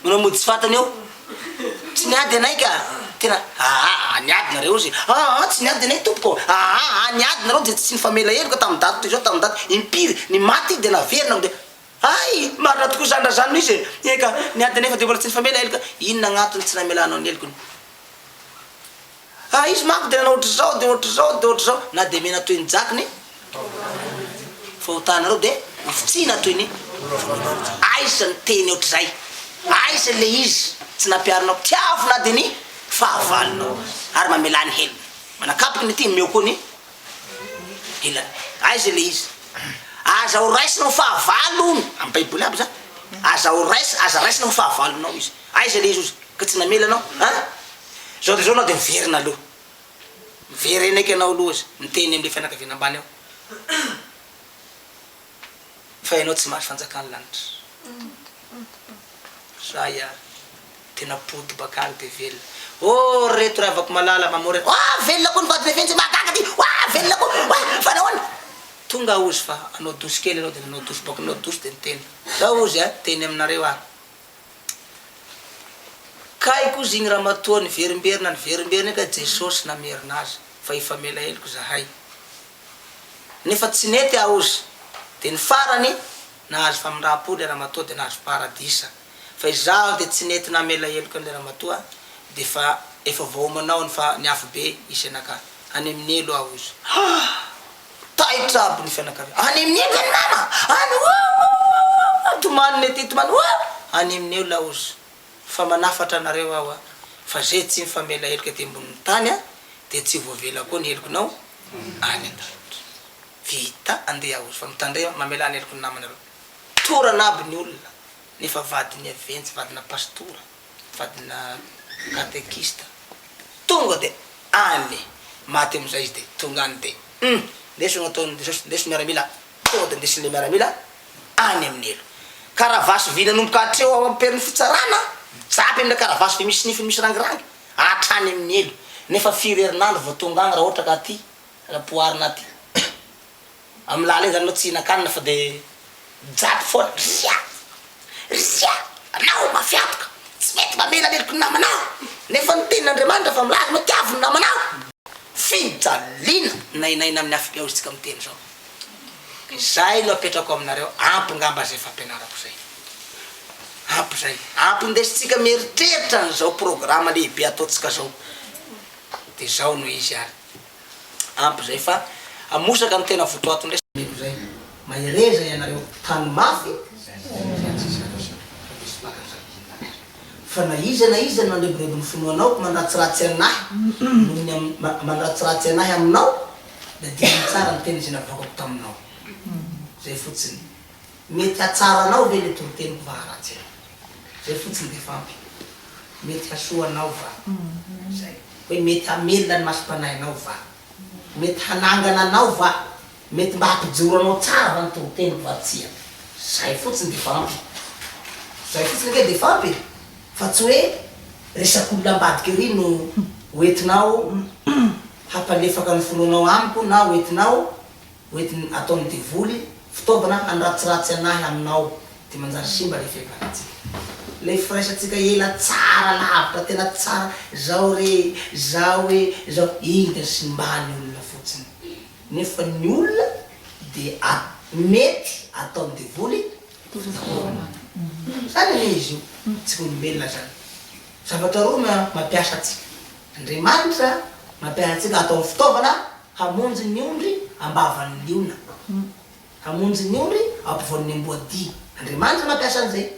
manao mody tsy fatany eo tsy niady anay ka tena niady nareo zy tsy niady anay tompoko niady nareo de tsy ny famela heliko tamin'ny daty toy zao tamin'ny daty impiry ny maty de naverina de ay marina tokoa zandrazano izy eka niady nefa de mbola tsy ny famela helika inona agnatony tsy namelanao ny helikony izy manko de nanao ohatry zao na de mena toy ny jakiny fa hotanareo de ofitsina toy ny aiza ny teny ohatry zay aiza le izy tsy nampiarinao tiavo na de ny fahavalonao ary mamelany heliny manakapiky ny ty meo koa ny helany aiza le izy aza ho raisinao fahavalony amy baiboly aby za aza raisinao fahavalonao izy aiza le izy ozy ka tsy namelanao zao de zao anao de miverina aloha verenaky anao lozy miteny amle fianakaviana ambany ao fa ianao tsy mahazo fanjakany lanitra zay a tena pody bakany de velona reto raha avako malala mamory velona koa ny vadiny ventsy mahagaga ty velona koa fa nahoana tonga ozy fa anao dosy kely anao de anao dosy bako anao dosy de niteny zao ozy a teny aminareo a kaiko izy igny raha matoa ny verimberina ny verimberina ka jesosy namerina azy fa ifamela heliko zahay nefa tsy nety a ozy de ny farany nahazo famindram-poly raha matoa de nahazo paradisa fa izaho de tsy nety namela heliko an'le raha matoa de fa efa vaomanao fa ny afo be isy anaka any amin'ny elo aho izy taitra aby ny fianakavia any amin'ny elo any mama any tomany nety tomany any amin'ny elo aho izy fa manafatra anareo aho a fa zay tsy mifamela heliko ety amboniny tany a de tsy voavela koa ny helikonao any an-davitra vita andeha aho izy fa mitandre mamela ny heliko ny namanareo torana aby ny olona nefa vadiny aventsy vadina pastora vadina katekista tonga de any maty amizay izy de tonga any de ndeso gnataony ndeso miaramila tonga de ndesin'le miaramila any amin'ny elo karavasy vinanomboka atreo ao amperiny fitsarana zapy amle karavasy fe misy nify misy rangirangy atrany amin'ny elo nefa firy herinandro vao tonga agny raha ohatra ka ty rapoarina ty amy lala iny zany anao tsy hinakanina fa de japy foana ria anao mafiatoka tsy mety mamela leloko namanao nefa nitenin'Andriamanitra fa milazy matiavy ny namanao fijalina nainaina amin'ny afo ao izitsika miteny zao zay no apetrako aminareo ampy ngamba zay fampianarako zay ampy zay ampy indesitsika mieritreritra n'zao programme lehibe ataotsika zao de zao no izy ary ampy zay fa amosaka ny tena votoato ndresiko zay mahereza ianareo tany mafy fa na iza nandeborebo ny finoanao mandratsiratsy anahy nohony mandratsiratsy anahy aminao da diany tsara ny teny zay navakako taminao zay fotsiny mety hatsaranao ve le toroteniko vaharatsy zay fotsiny de fampy mety hasoanao va zay hoe mety hamelona ny masom-panahinao va mety hanangana anao va mety mba hampijoro anao tsara va ny toroteniko va tsia zay fotsiny de fampy zay fotsiny ke de fampy fa tsy hoe resak'olona ambadiky ry no oetinao hampalefaka ny fononao amiko na oetinao oetiny ataony devoly fitaovana anratsiratsy anahy aminao de manjary simba le fiakaratsika le firaisatsika ela tsara lavitra tena tsara zao re zao igny de simbany olona fotsiny nefa ny olona de mety ataony devoly zany le izy io tsy olombelona zany zavatra roa mampiasa atsika Andriamanitra mampiasa atsika ataony fitaovana hamonjy ny ondry ambavany liona hamonjy ny ondry ampivoan'ny amboadia Andriamanitra mampiasa an'izay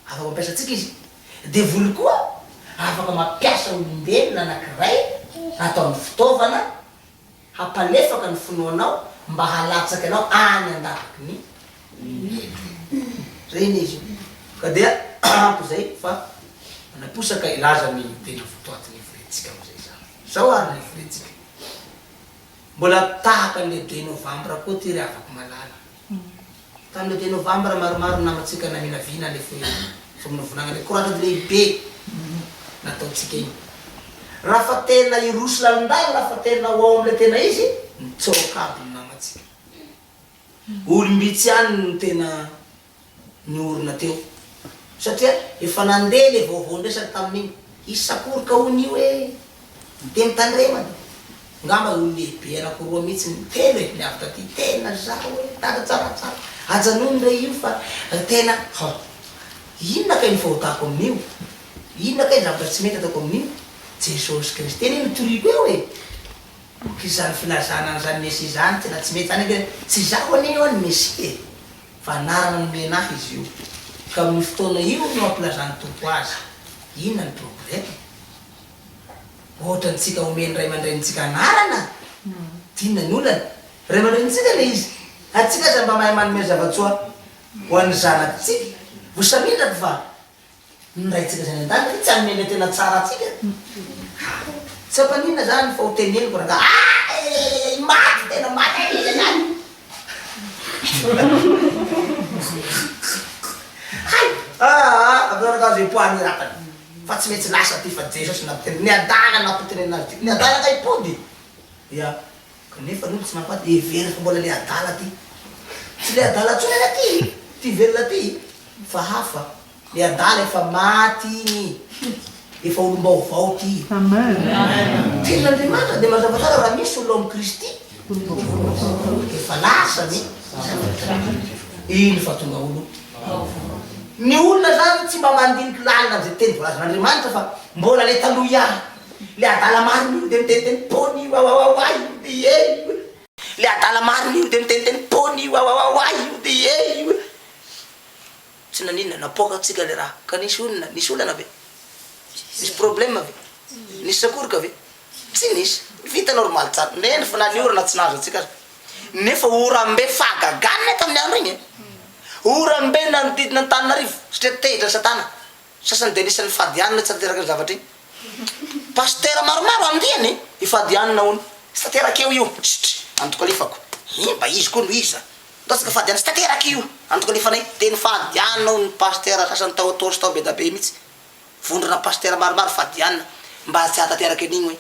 afaka mampiasa atsika izy devoly koa afaka mampiasa olombelona anankiray ataony fitaovana hampalefaka ny finoanao mba halatsaka anao any andavaky ny reny izy ka dia ampy zay fa anaposaka ilaza ny tena fotoatiny fretsika amizay zao ary ny fretsika mbola tahaka an'le 2 novambra koa ty ry afaka malala tam'le 2 novambra maromaro namatsika naminavina le famonovonagna le koratra lehibe nataotsika igny raha fa tena irosy lalinday raha fa tena ao amle tena izy mitsoka aby ny namatsika olombitsy any no tena niorina teo satria efa nandeha le vaovao ndresaky tamin'igny isakory ka hony hoe de mitandremany ngamba olo lehibe anakoroa mihitsy nitelo e niavy taty tena zao hoe tada tsaratsara ajanony re io fa tena inona kay ny fahotako amin'io inona kay zavatra tsy mety ataoko amin'io Jesosy Kristy eny mitoriko eo e kizany filazana an'izany Mesia zany tena tsy mety zany tsy zaho an'io any Mesia e fa anarana nomenahy izy io ka amin'ny fotoana io no mampilazany tompo azy inona ny problème ohatra ntsika omeny ray aman-drenitsika anarana tinona ny olana ray aman-drenitsika le izy atsika zay mba mahay manome zavatsoa ho an'ny zanatsika vosamindraky fa ny raitsika zany an-dany tsy anome le tena tsara atsika Sapanina zany fa hoteneniko raga maty tena maty zany. Aveo raga zay poany rapany fa tsy maintsy lasa ty fa Jesosy nampiteny niadana nampiteny anazy ty niadana ka ipody ia kanefa nolo tsy mampaty every fa mbola le adala ty tsy le adala tsony ana ty velona ty fa hafa le adala efa maty igny efa olom-baovao ty ten'Andriamanitra de mazava tsara raha misy olo amin'ny Kristy efa lasany iny fa tonga olo ny olona zany tsy mba mandiniky lalina amizay teny voalazan'Andriamanitra fa mbola le taloha ihany le adala mariny de miteniteny pony wawawaay de le adala mariny de miteniteny pony wawawaay de tsy naninona napokatsika le raha ka nisy olana be nisy problème ve nisy sakoroka ve tsy nisy vita normal tsara ndreny fa na ny orana tsy nahazo atsika nefa orambe fagaganina tamin'ny andro igny orambe nanodidina ny Tananarivo satria tehitra Satana sasany de nisany fadianina tsy tanteraka ny zavatra igny pasteur maromaro andihany ifadianina ony tsy tanteraka io antokalifako mba izy koa no iza ndatsika fadianina tsy tanteraka io antokalifanay teny fadianina ony pasteur sasany tao atosy tao be da be mihitsy vondrana pasteur maromaro fadianina mba tsy hatanteraka an'igny hoe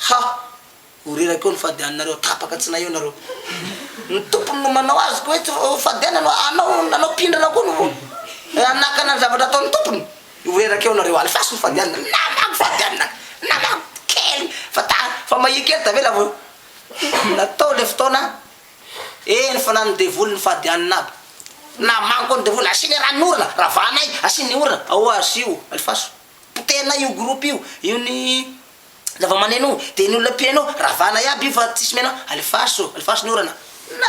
ha oreraka eo ny fadianinareo tapaka tsy na eo nareo ny tompony no manao azy ko hoe fadianina anao pindrana koa no anakana ny zavatra ataon'ny tompony oreraka eo nareo alefasy ny fadianina namago fadianina namago kely fa mahikely tavela vo natao le fotoana eny fa nany devoly ny fadianina aby namago koa ny devoly asiny ranorana ravanay asiny orana ao asio alifaso potena io groupe io ny zava-maneno de ny olona piano ravanay aby io fa tsisy mena alifaso ny orana na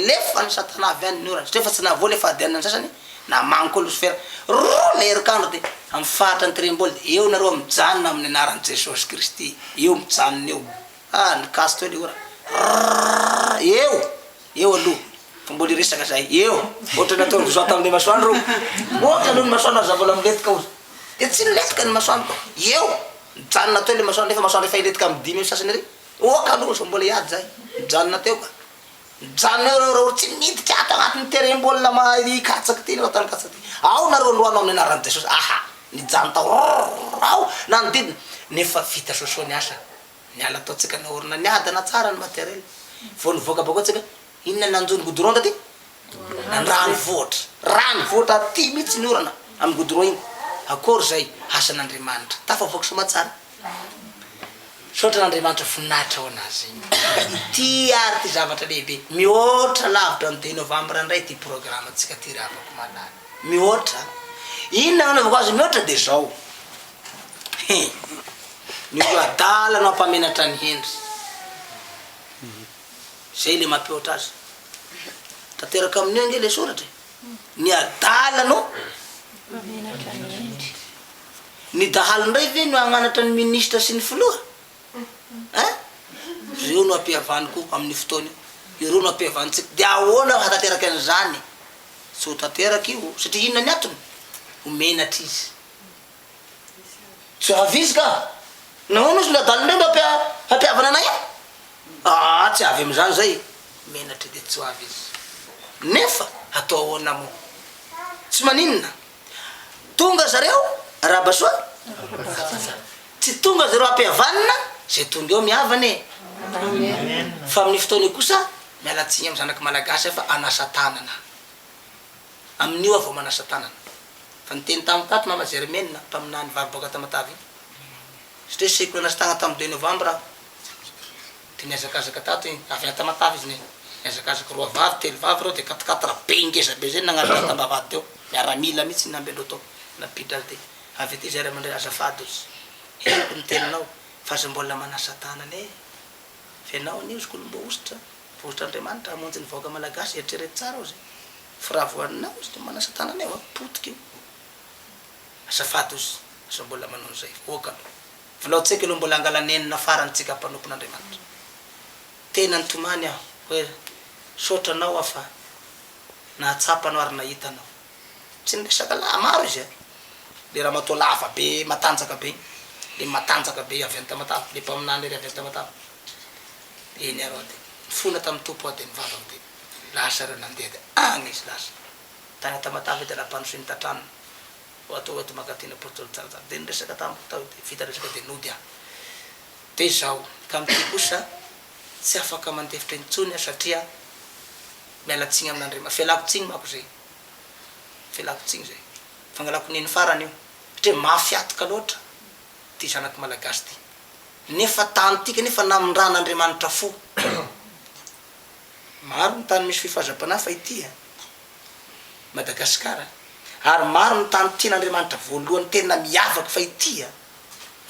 lefa ny Satana avy any ny orana satria fa tsy navoa le fadianina ny sasany namago koa Lucifera ro le herikandro de amin'ny faritra ny trembole eo nareo mijanona amin'ny anaran'i Jesosy Kristy eo mijanona eo nikasy teo le ora eo aloha fa mbola iresaka zay eo ohatra nataony vozoa tamin'le masoandro ohatra aloha ny masoandro aza vola miletika ozy de tsy miletika ny masoandro eo mijanona teo le masoandro nefa masoandro efa iletika amin'ny 10 sasany ary oka aloha so mbola iady zay mijanona teo ka mijanona eo reo tsy miditra ato agnatin'ny terem-bolina ikatsaky ty nareo tany katsaky ty ao nareo loanao amin'ny anaran'i Jesosy nijano tao ao nanodidina nefa vita sosoa ny asa niala ataotsika na orina niadana tsara ny matériel vo nivoaka bako atsika inona nanjony goudron taty rano voatra ty mihitsy ny orana amin'ny goudron igny akory zay asan'Andriamanitra tafavoaka soma tsara sotra n'Andriamanitra voninahitra ao anazy ty ary ty zavatra lehibe mihoatra lavitra ny 2 novembre ndray ty programme atsika ty ravako malala mihoatra inona anaovako azy mihoatra de zao ny olo adala no ampamenatra ny Hendry zay le mampihoatra azy tanteraka amin'io ange le soratra ny adala no ny dahalo ndray ve no agnanatra ny ministra sy ny filoha reo no ampihavaniko amin'ny fotoana io ireo no ampihavanitsika de ahoana hatanteraka an'izany tsy ho tanteraka io satria inona ny atony homenatra izy tsy avy izy ka nahoana izy le adalo ndray mba hampihavana anay tsy avy am'izany zay menatra de tsy ho avy izy nefa atao ahoana mo tsy maninona tonga zareo rabasoa tsy tonga zareo ampihavanana zay tonga eo mihavana fa amin'ny fotoana kosa mialatsiny amin'ny zanaky malagasy fa anasa tanana amin'io avao manasa tanana fa niteny tamin'ny tato mama Germaine tamin'ny vaviboaka tamatavy satria sekoly anasa tagna tamin'ny 2 novembre de niazakazaka tato avy tamatavy izy niazakazaka 3 vavy 3 vavy reo de 4 be ngeza be zay nagnarana tambavady teo miaramila mihitsy nambelo tao napidra de avy ty zay raha mandray azafady ozy ko niteninao fa aza mbola manasa tanana fenao anio izy kolomba ositra Andriamanitra amonjy ny vahoaka malagasy eritrerety tsara ao zay fa raha voaninao izy de manasa tanana eo potika io azafady ozy aza mbola manao zay oka volaotsika aloha mbola angalanenina farantsika mpanompon'Andriamanitra tena nitomany aho hoe sotranao afa nahatsapanao ary nahitanao tsy niresaka laha maro izy le raha matoa lava be matanjaka be le matanjaka be avy any Tamatave le mpaminany ry avy any Tamatave eny arô de fona tamin'ny tompo de mivavaka de lasa reo nandeha de agny izy lasa tany Tamatave de lampanosoiny tatrano atao eto magatina apôstôly tsaratsara de niresaka tamiko tao de vita resaka de nody aho de zao ka amity kosa tsy afaka mandefitra intsony satria mialatsiny amin'Andriamanitra fialako-tsiny mako zay fialako-tsiny zay fangalako neny farany io satria mafiatoka loatra ty zanaky malagasy ty nefa tany tika nefa namindran'Andriamanitra fo maro ny tany misy fifazapana fa ity Madagasikara ary maro ny tany tian'Andriamanitra voalohany tena miavaky fa ity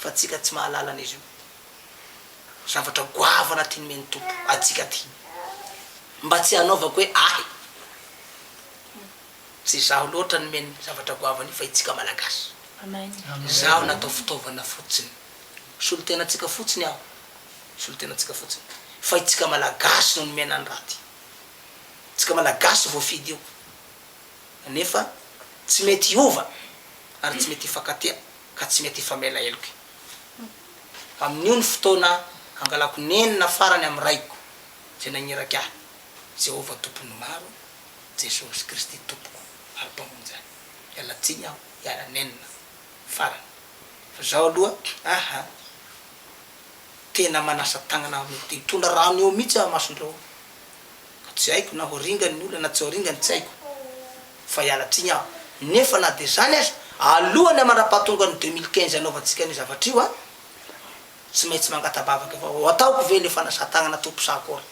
fa tsika tsy mahalala an'izy io zavatra goavana tiany meny tompo atsika ty mba tsy hanaovako hoe ahy tsy zaho loatra ny meny zavatra goavana fa itsika malagasy zaho natao fitaovana fotsiny solotenatsika fotsiny aho solotenatsika fotsiny fa itsika malagasy no nomena ny raty tsika malagasy voafidy io nefa tsy mety hiova ary tsy mety hifakatia ka tsy mety hifamela eloky amin'io ny fotoana angalako nenina farany amin'ny raiko zay nagniraka ahy Jehovah tompony maro Jesosy Kristy tompoko ary mpamonjy ialatsiny aho iala nenina farany fa zaho aloha tena manasa tagnana mety hitondra rano eo mihitsy aho masondreo ka tsy haiko na ho ringany ny olona na tsy ho ringany tsy haiko fa ialatsiny aho nefa na de zany azy alohany amara-pahatonga ny 2015 anaovantsika ny zavatra io tsy maintsy mangatabavaka avao ataoko ve le fanasatagnana tompo sakory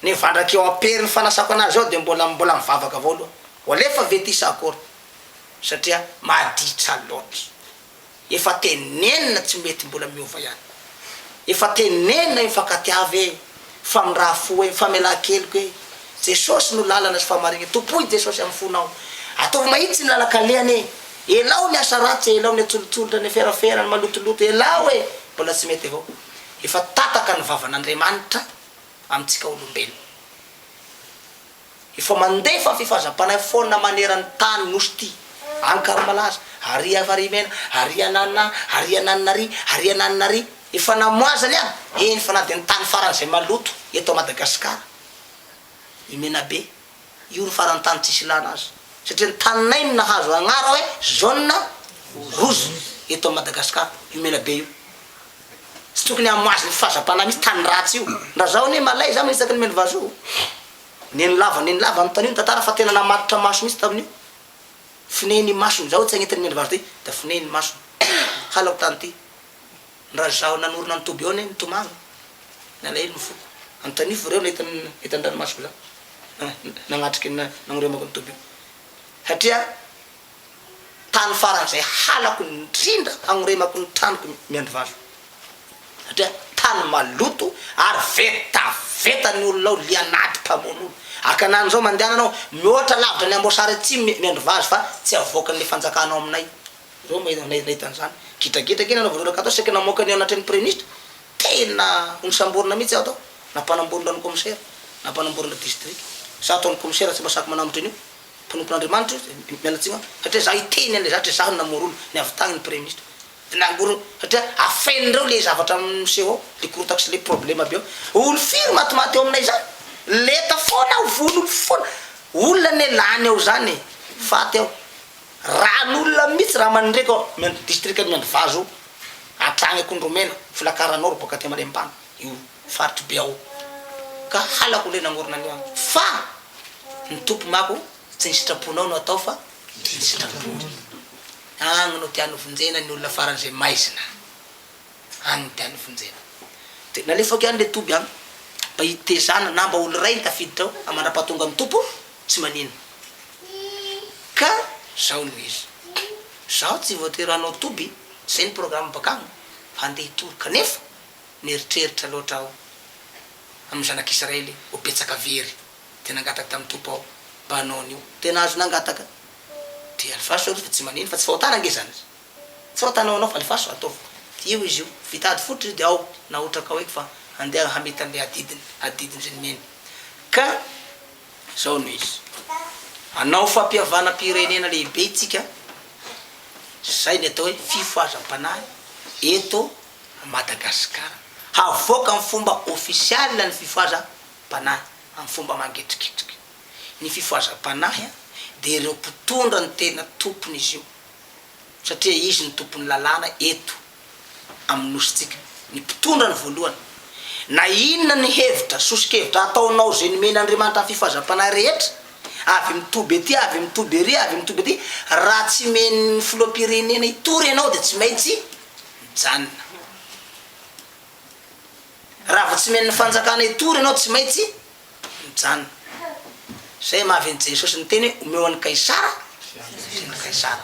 ne vandraky eo apery ny fanasako anazy ao de mbola mivavaka avao aloha alefa ve ty sakory satria maditra loatra efa tenenina tsy mety mbola miova ihany efa tenenina mifankatiavy fa mindraha fo famelan-keliko Jesosy no lalana sy famariny tompoy Jesosy amin'ny fonao ataovy mahitsy ny lalakaleany elao ny asa ratsy elao ny atsolotsolotra ny ferafera ny malotoloto elao mbola tsy mety avao efa tataka ny vavan'Andriamanitra amitsika olombelo efa mandefa fifazam-panahy foana manerany tany nosy ty ankarmalaza aria varimena aria nanna aria nannary aria nannary efa namoazany eny fa na de ny tany farany zay maloto eto Madagasikara imena be io ny farany tany tsisy lana azy satria ny taninay no nahazo agnara hoe jaune rouge eto Madagasikara imena be io tsy tokony amoazy ny fifazam-panahy misy tany ratsy io ndra zao ne malay za manisaky ny meny vazo neny lava amin'ny tanio tantara fa tena namatitra maso misy tamin'io fineny masony zao tsy agnetiny meny vazo ty da fineny masony halako tany ty ndra zao nanorona ny toby eo ne nitomagny nalahelo mifoko antanifo reo etan-dranomasoko zao nagnatriky nagniremako ny toby io satria tany farany zay halako indrindra agniremako ny tranoko miandry vazo satria tany maloto ary vetaveta ny olonao lianaty mpamono olo akanany zao mandehananao mihoatra lavitra ny ambosary tsy miandry vazo fa tsy avoakan'le fanjakanao aminay zao nahitan'izany kitrakitraky iny anao voaraka atao saky namoakany anatry ny préministre tena onisamborona mihitsy aho tao nampanamborona ny commissaire nampanamborona district sa ataony commissaire tsy masaky manambotra an'io mponompon'Andriamanitra mialatsiny satria zaho iteny an'le zatra zaho namorolo ny avitagny ny préministre nangoro satria afenindreo le zavatra miseho ao le korotaky sy le problème be ao olo firy matimaty eo aminay zany leta foana vololo foana olona ne lany eo zany faty ao ran'olona mihitsy raha manindreky ao district miandry vazo atragny akondromena filakaranao boka ty malempana io faritry be ao ka halako le nangorona anio agny fa ny tompo mako tsy ny sitraponao no atao fa ny sitrapony agny no tiano vonjena ny olona faran'izay maizina agny tiano vonjena de nalefaky any le toby agny mba hitezana na mba olo ray ny tafiditra ao amandra-pahatonga amin'ny tompo tsy manino ka zao no izy zaho tsy voatery anao toby zay ny programme bakagny handeha hitory kanefa nieritreritra loatra aho amin'ny zanak'Israely ho betsaka very tena angataka tamin'ny tompo ao mba hanao an'io tena azo nangataka de alifaso fa tsy manino fa tsy fahotana angezany izy tsy fahotanao anao fa alifaso ataovy io izy io vitady fotry de ao na otraka ao eky fa andeha hamita an'le adidiny zay meny ka zao no izy anao fampihavana pirenena lehibe itsika zay ny atao hoe fifoazam-panahy eto Madagasikara havoaka amin'ny fomba ofisialy ny fifoazam-panahy amin'ny fomba mangetrikitriky ny fifoazam-panahy de ireo mpitondra ny tena tompony izy io satria izy ny tompony lalàna eto amin'ny nositsika ny mpitondra ny voalohany na inona ny hevitra sosikevitra ataonao zay nomen'Andriamanitra ny fifoazam-panahy rehetra avy mitoby ety avy mitoby ery avy mitoby ety raha tsy men'ny filoham-pirenena itory ianao de tsy maintsy mijanona raha vo tsy men'ny fanjakana itory ianao tsy maintsy mijanona zay mahavyny Jesosy ny teny hoe omeo an'ny Kaisara sy ny Kaisara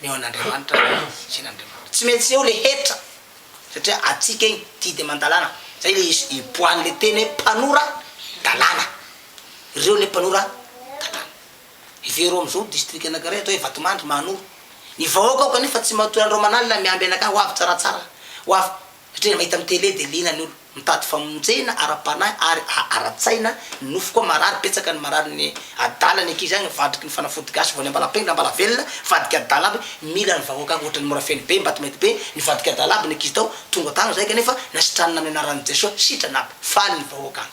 meo an'Andriamanitra sy n'Andriamanitra tsy maintsy eo le hetra satria atsika igny ty de mandalàna zay le izy ipoan'le teny hoe mpanora dalàna ireo le mpanora dalàna ivero am'izao district anankiray atao hoe Vatomandry Manoro ny vahoaka ao kanefa tsy matory andreo manalina miamby anakah ho avy tsaratsara ho avy satria mahita amin'ny télé de lina ny olo mitady famonjena ara-panahy ary ara-tsaina nofo koa marary petsaka ny marary ny adala ny ankizy agny vadriky ny fanafody gasy vao ny ambala-pegna ambala velona vadiky adala aby mila ny vahoaka agny ohatrany mora feny be mba tomety be ny vadiky adala aby ny ankizy tao tonga tagna zay kanefa nasitranina amin'ny anaran'i Jesosy sitrana aby faly ny vahoaka agny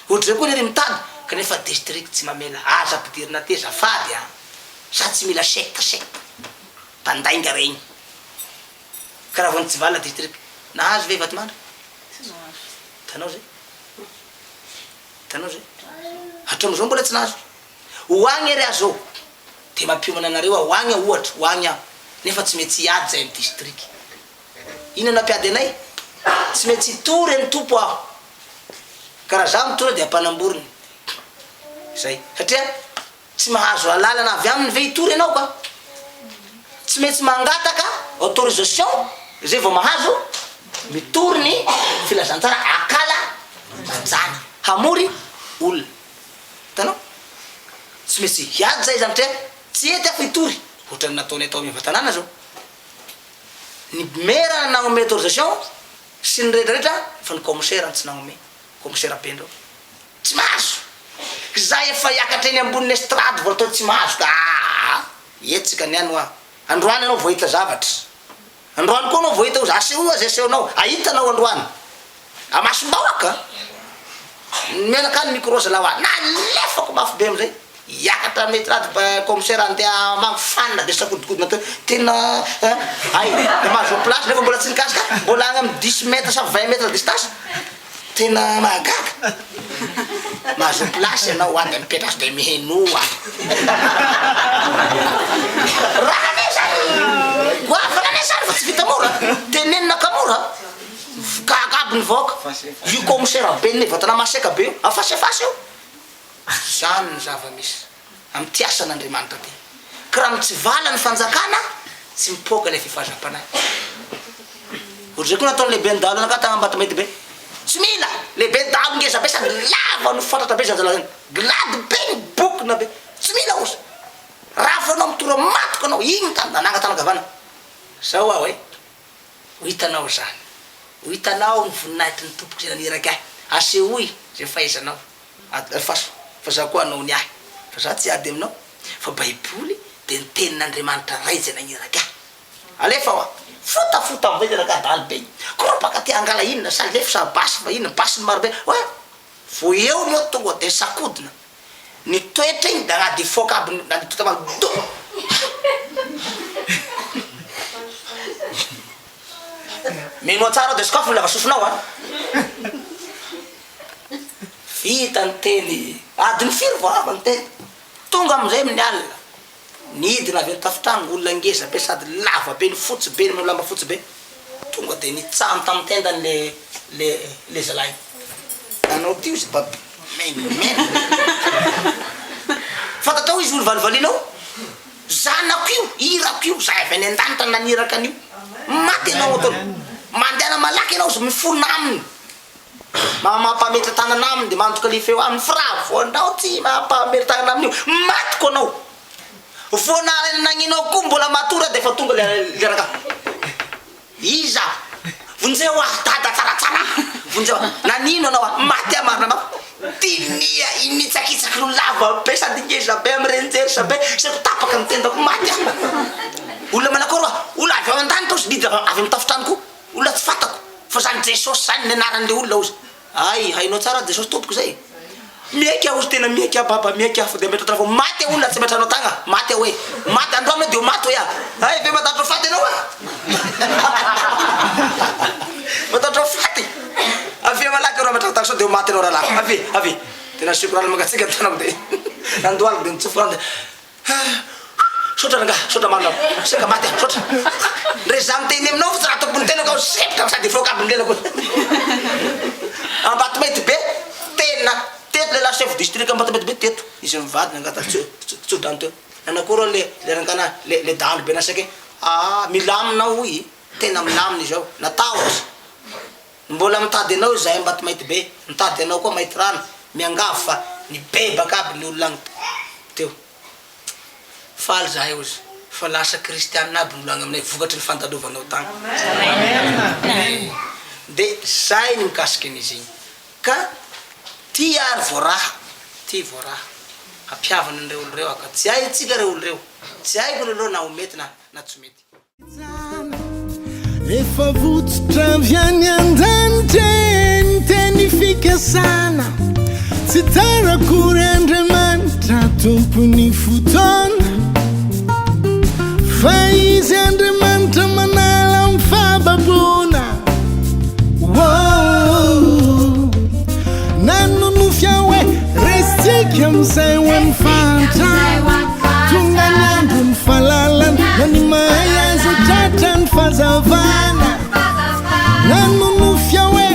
ohatra zay koa nery mitady kanefa district tsy mamela aza ampidirina ty zafady a sa tsy mila secte mpandainga regny karaha vao tsy vala district nahazo ve Vatomandry tanao zay hatram'izao mbola tsy nahazo hoagny ary azo de mampiomana anareo hoagny ohatra hoagny aho nefa tsy maintsy hiady zay amin'ny district inona nampiady anay tsy maintsy hitory ny tompo aho karaha za mitory de ampanamboriny zay satria tsy mahazo alalana avy aminy ve hitory ianao ka tsy maintsy mangataka autorisation zay vao mahazo mitory ny filazantsara akala jana hamory olona tanao tsy maintsy hiady zay zany trea tsy ety afo hitory ohatrany nataony atao mivatanana zao ny mera nanome autorisation sy ny rehetrarehetra fa ny commissaire tsy nanome commissaire Pendro tsy mahazo za efa hiakatra eny amboniny estrade vao atao tsy mahazo ka etsika ny ano androany anao voahita zavatra androany koa anao voahita asehoa zay asehonao ahitanao androany amasom-bahoaka menaka ny microse lawa nalefako mafy be amizay hiakatra mety raha commissaire andeha magnifanina de sakodikodina tena ay de mahazo place nefa mbola tsy nikasika mbola agny amin'ny 10 mètres sa 20 mètres distance tena mahagaga mahazo place ianao ady mipetraky de mihenoa raha ne zany goavana ne zany fa tsy vita mora tenenina ka mora kagaby ny vahoaka io commissaire be ny vatana maseka be io afasefasy io zany ny zava-misy amy ty asan'Andriamanitra ty ka raha tsy vala ny fanjakana tsy mipoka le fifoazam-panahy ohatrzay koa nataony lehibe ndalo anaka tagnambata mety be tsy mila lehibe ndalo ngeza be sady lava no fantatra be zazala zany glady be ny bokina be tsy mila ozy raha fa anao mitora matoko anao igny tany nanangatanagavana zao aho e ho hitanao zany ho hitanao ny voninahitry ny tompoky zay naniraky ahy asehoy zay fahaizanao faso fa za koa anao ny ahy fa za tsy ady aminao fa baiboly de ny tenin'Andriamanitra ray zay naniraky ahy alefa oa fotafota am'zay zay nakadaly be koa baka ty angala inona sa lefa sa basy fa inona basy ny marobe oe vo eo ny eo tonga de sakodina ny toetra igny da agnaty foka aby nanitotamado menoa tsara de sakafo lava sofinao a vita ny teny adiny firy vo ava ny teny tonga amizay amin'ny alina nidina avy tafitrano olona ngeza be sady lava be ny fotsy be ny lamba fotsy be tonga de nitsano tamy tendany le zalahy anao ty izy baby menimena fantatao izy olo valivalinao zanako io irako io za avy any an-danitra naniraka an'io maty anao ataony mandehana malaky anao zy mifona aminy mampametra tanana aminy de mandoka lifeo aminy fra voanao tsy mampametra tanana aminy io matyko anao voanagnanao koa mbola matora de fa tonga leraka iza vonjeo dada tsaratsara vonjeo nanino anao maty amarina ma tinia initsakitsaky no lava be sady ngeza be amy renjery sa be sako tapaka ny tendako maty olona manakôry olona avy ao tany tao sidida avy mitafitraniko olona tsy fatako fa zany Jesosy zany nianaran'le olona ozy ay hainao tsara Jesosy tompoko zay miaiky aho ozy tena miaiky aho baba miaiky aho fa de metratra fa maty olona tsy metranao tagna maty hoe maty androany de maty hoe ay ve matatro faty anao matatro faty avy malaky rô metratra sao de maty anao rahalahy avy tena sikorana magatsika tanako de nandoaliko de nitsofo sotra nga sotra marina seka maty sotra ndre za miteny aminao fa tsy raha tompony tenako aho sepitra sady foka aby nilelako Ambatomety be tena teto le la chef district Ambatomety be teto izy mivady nangata tsodrano teo nanakoro le rangana le dalo be nasake milaminao i tena milamina zao natahotra mbola mitady anao zahay Ambatomety be mitady anao koa mahity rano miangavo fa nibebaka aby le olona teo faly zahay ozy fa lasa kristianina aby nolo agny aminay vokatry ny fantadovanao tagny de zay ny mikasiky an'izy igny ka ty ary voaraha ty voaraha ampiavana an'ireo olo reo aka tsy hay tsika reo olo reo tsy haiko laloha na ho mety na tsy mety efa vototra viany an-danitra ny teny fikasana tsy tarakory Andriamanitra tompony fotoana fa izy Andriamanitra manala mifababona nanonofia hoe resitsika amizay ho an'ny fantatra tonga ny andro ny fahalalana na ny mahay azy tratra ny fahazavana nanonofia hoe